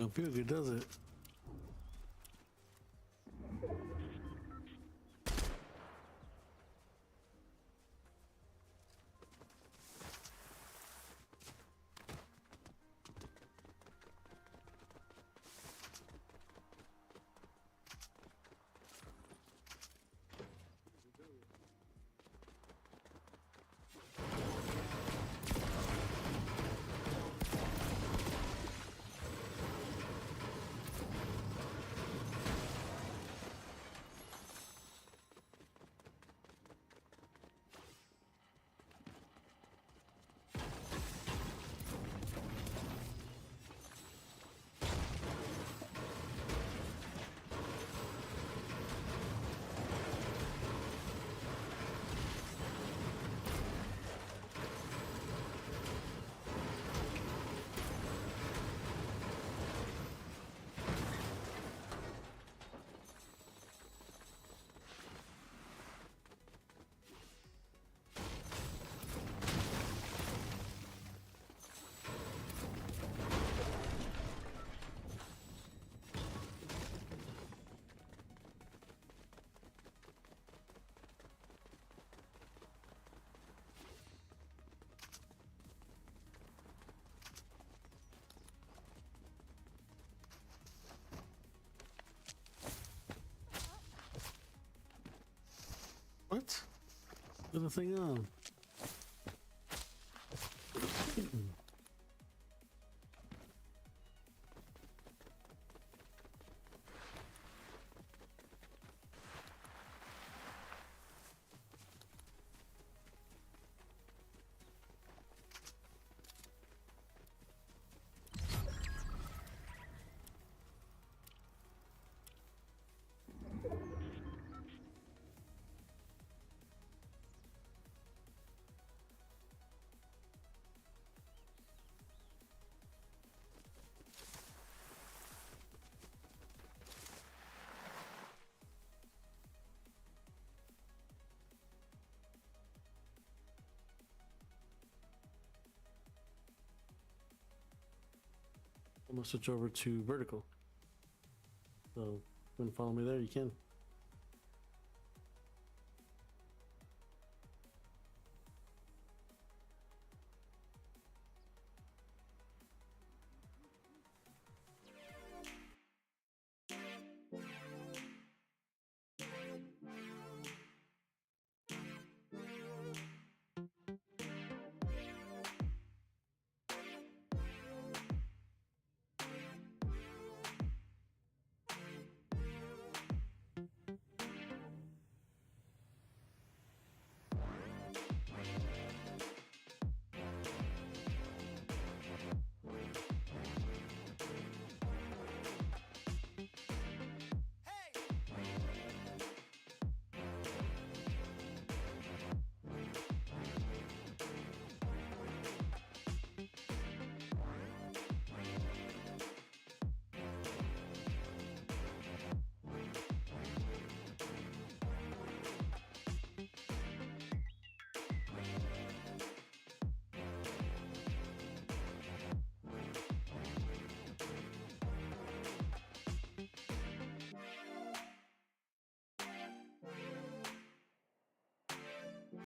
I feel good, does it? What? Put the thing on. I'm gonna switch over to vertical. So if you want to follow me there, you can.